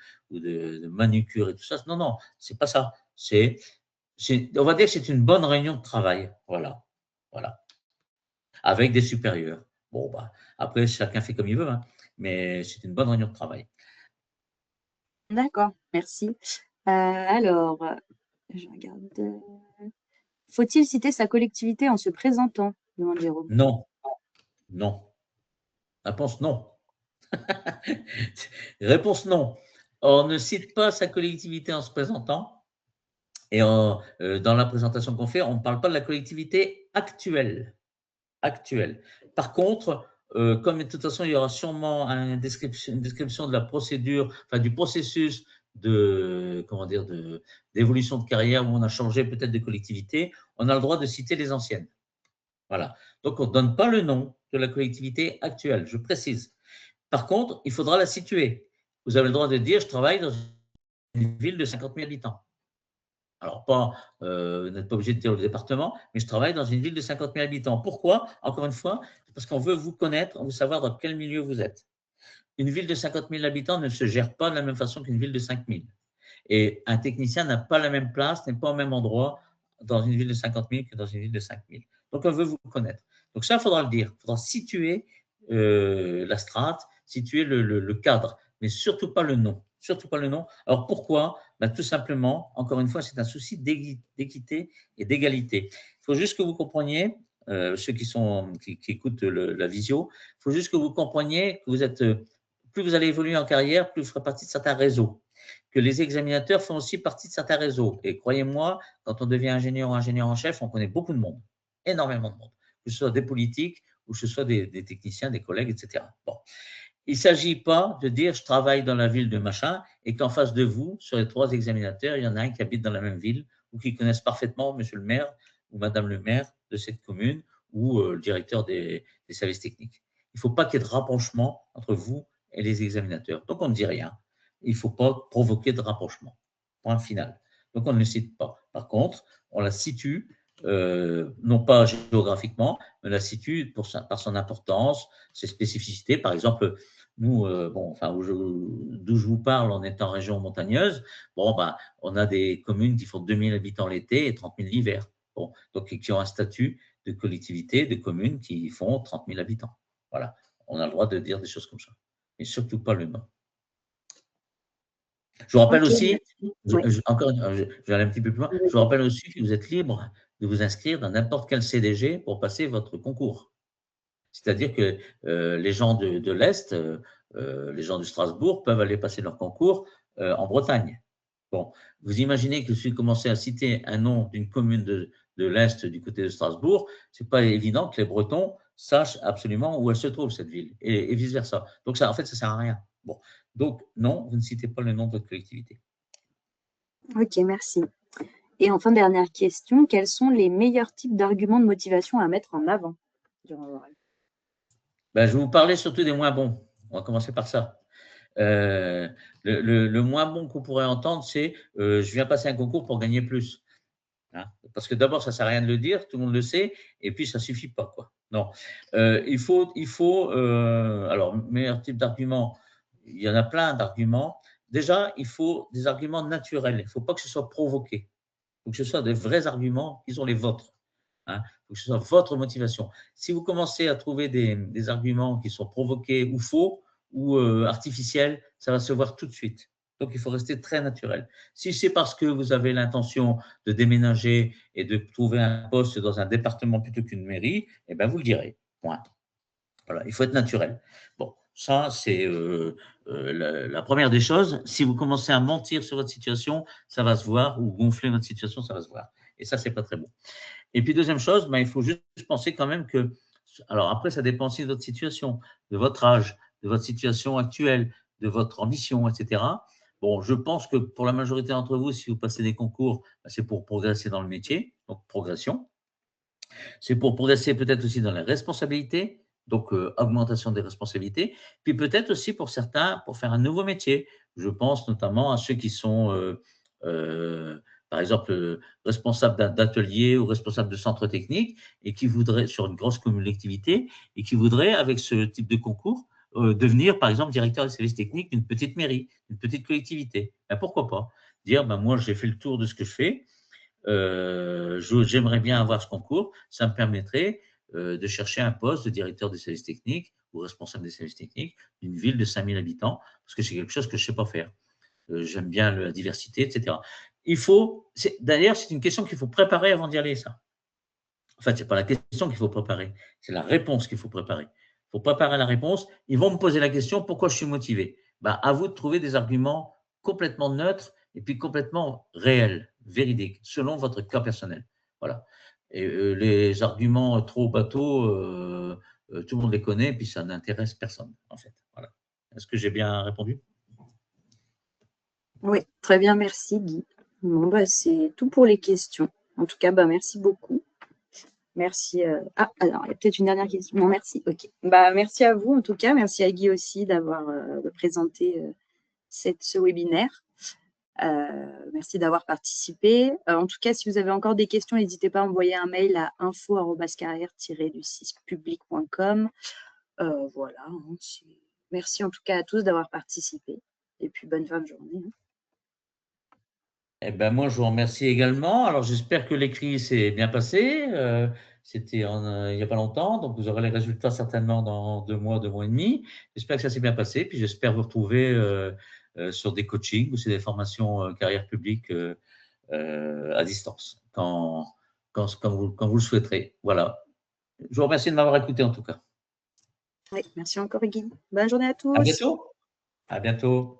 manucure et tout ça. Non, non, c'est pas ça. On va dire que c'est une bonne réunion de travail. Voilà. Voilà. Avec des supérieurs. Bon, après, chacun fait comme il veut, hein, mais c'est une bonne réunion de travail. D'accord, merci. Alors, je regarde. Faut-il citer sa collectivité en se présentant? Demande Jérôme. Non, non. Réponse non. Réponse non. On ne cite pas sa collectivité en se présentant. Et dans la présentation qu'on fait, on ne parle pas de la collectivité actuelle. Par contre, comme de toute façon, il y aura sûrement une description de la procédure, enfin du processus d'évolution de carrière où on a changé peut-être de collectivité, on a le droit de citer les anciennes. Voilà. Donc, on ne donne pas le nom de la collectivité actuelle, je précise. Par contre, il faudra la situer. Vous avez le droit de dire, je travaille dans une ville de 50 000 habitants. Alors, vous n'êtes pas obligé de dire le département, mais je travaille dans une ville de 50 000 habitants. Pourquoi? Encore une fois, parce qu'on veut vous connaître, on veut savoir dans quel milieu vous êtes. Une ville de 50 000 habitants ne se gère pas de la même façon qu'une ville de 5 000. Et un technicien n'a pas la même place, n'est pas au même endroit dans une ville de 50 000 que dans une ville de 5 000. Donc, on veut vous connaître. Donc, ça, il faudra le dire. Il faudra situer la strate, situer le cadre, mais surtout pas le nom. Surtout pas le nom. Alors, pourquoi? Tout simplement, encore une fois, c'est un souci d'équité et d'égalité. Il faut juste que vous compreniez, ceux qui écoutent la visio, il faut juste que vous compreniez que vous êtes, plus vous allez évoluer en carrière, plus vous ferez partie de certains réseaux, que les examinateurs font aussi partie de certains réseaux. Et croyez-moi, quand on devient ingénieur ou ingénieur en chef, on connaît beaucoup de monde, énormément de monde, que ce soit des politiques ou que ce soit des techniciens, des collègues, etc. Bon. Il ne s'agit pas de dire je travaille dans la ville de machin et qu'en face de vous, sur les 3 examinateurs, il y en a un qui habite dans la même ville ou qui connaissent parfaitement monsieur le maire ou madame le maire de cette commune ou le directeur des services techniques. Il ne faut pas qu'il y ait de rapprochement entre vous et les examinateurs. Donc, on ne dit rien. Il ne faut pas provoquer de rapprochement. Point final. Donc, on ne le cite pas. Par contre, on la situe, non pas géographiquement, mais on la situe par son importance, ses spécificités. Par exemple, nous, d'où je vous parle, on est en région montagneuse. Bon, on a des communes qui font 2000 habitants l'été et 30 000 l'hiver. Bon, donc qui ont un statut de collectivité, de communes qui font 30 000 habitants. Voilà, on a le droit de dire des choses comme ça, mais surtout pas le nom. Je vous rappelle aussi, encore, je vais aller un petit peu plus loin, je vous rappelle aussi que vous êtes libre de vous inscrire dans n'importe quel CDG pour passer votre concours. C'est-à-dire que les gens de l'Est, les gens de Strasbourg peuvent aller passer leur concours en Bretagne. Bon, vous imaginez que si vous commencez à citer un nom d'une commune de l'Est du côté de Strasbourg, ce n'est pas évident que les Bretons sachent absolument où elle se trouve, cette ville, et vice-versa. Donc, ça, en fait, ça ne sert à rien. Bon. Donc, non, vous ne citez pas le nom de votre collectivité. Ok, merci. Et enfin, dernière question, quels sont les meilleurs types d'arguments de motivation à mettre en avant durant l'oral? Je vais vous parler surtout des moins bons. On va commencer par ça. Le moins bon qu'on pourrait entendre, c'est je viens passer un concours pour gagner plus. Hein, parce que d'abord, ça ne sert à rien de le dire, tout le monde le sait, et puis ça ne suffit pas, quoi. Non. Il faut alors, meilleur type d'argument, il y en a plein d'arguments. Déjà, il faut des arguments naturels. Il ne faut pas que ce soit provoqué. Il faut que ce soit des vrais arguments qui sont les vôtres. Hein. Il faut que ce soit votre motivation. Si vous commencez à trouver des arguments qui sont provoqués ou faux ou artificiels, ça va se voir tout de suite. Donc, il faut rester très naturel. Si c'est parce que vous avez l'intention de déménager et de trouver un poste dans un département plutôt qu'une mairie, eh bien, vous le direz. Point. Voilà, il faut être naturel. Bon, ça, c'est la première des choses. Si vous commencez à mentir sur votre situation, ça va se voir, ou gonfler votre situation, ça va se voir. Et ça, c'est pas très bon. Et puis, deuxième chose, il faut juste penser quand même que, alors après, ça dépend aussi de votre situation, de votre âge, de votre situation actuelle, de votre ambition, etc. Bon, je pense que pour la majorité d'entre vous, si vous passez des concours, c'est pour progresser dans le métier, donc progression. C'est pour progresser peut-être aussi dans la responsabilité, donc augmentation des responsabilités, puis peut-être aussi pour certains, pour faire un nouveau métier. Je pense notamment à ceux qui sont, par exemple, responsables d'atelier ou responsables de centre technique et qui voudraient, sur une grosse collectivité, et qui voudraient, avec ce type de concours, devenir, par exemple, directeur des services techniques d'une petite mairie, d'une petite collectivité. Ben, pourquoi pas? Dire, moi, j'ai fait le tour de ce que je fais, j'aimerais bien avoir ce concours, ça me permettrait de chercher un poste de directeur des services techniques ou responsable des services techniques d'une ville de 5000 habitants, parce que c'est quelque chose que je ne sais pas faire. J'aime bien la diversité, etc. D'ailleurs, c'est une question qu'il faut préparer avant d'y aller, ça. En fait, ce n'est pas la question qu'il faut préparer, c'est la réponse qu'il faut préparer. Il faut préparer la réponse. Ils vont me poser la question, pourquoi je suis motivé? À vous de trouver des arguments complètement neutres et puis complètement réels, véridiques, selon votre cas personnel. Voilà. Et les arguments trop bateaux, tout le monde les connaît, et puis ça n'intéresse personne, en fait. Voilà. Est-ce que j'ai bien répondu? Oui, très bien, merci Guy. Bon, c'est tout pour les questions. En tout cas, merci beaucoup. Merci. Alors, il y a peut-être une dernière question. Non, merci. Ok. Merci à vous, en tout cas. Merci à Guy aussi d'avoir présenté ce webinaire. Merci d'avoir participé. En tout cas, si vous avez encore des questions, n'hésitez pas à envoyer un mail à info@carrière-du6public.com. Voilà. Merci en tout cas à tous d'avoir participé. Et puis, bonne fin de journée. Eh ben, moi, je vous remercie également. Alors, j'espère que l'écrit s'est bien passé. C'était il n'y a pas longtemps, donc vous aurez les résultats certainement dans 2 mois, 2 mois et demi. J'espère que ça s'est bien passé. Puis, j'espère vous retrouver sur des coachings ou sur des formations carrière publique à distance, quand vous le souhaiterez. Voilà. Je vous remercie de m'avoir écouté en tout cas. Oui, merci encore Guy. Bonne journée à À tous. bientôt. À bientôt.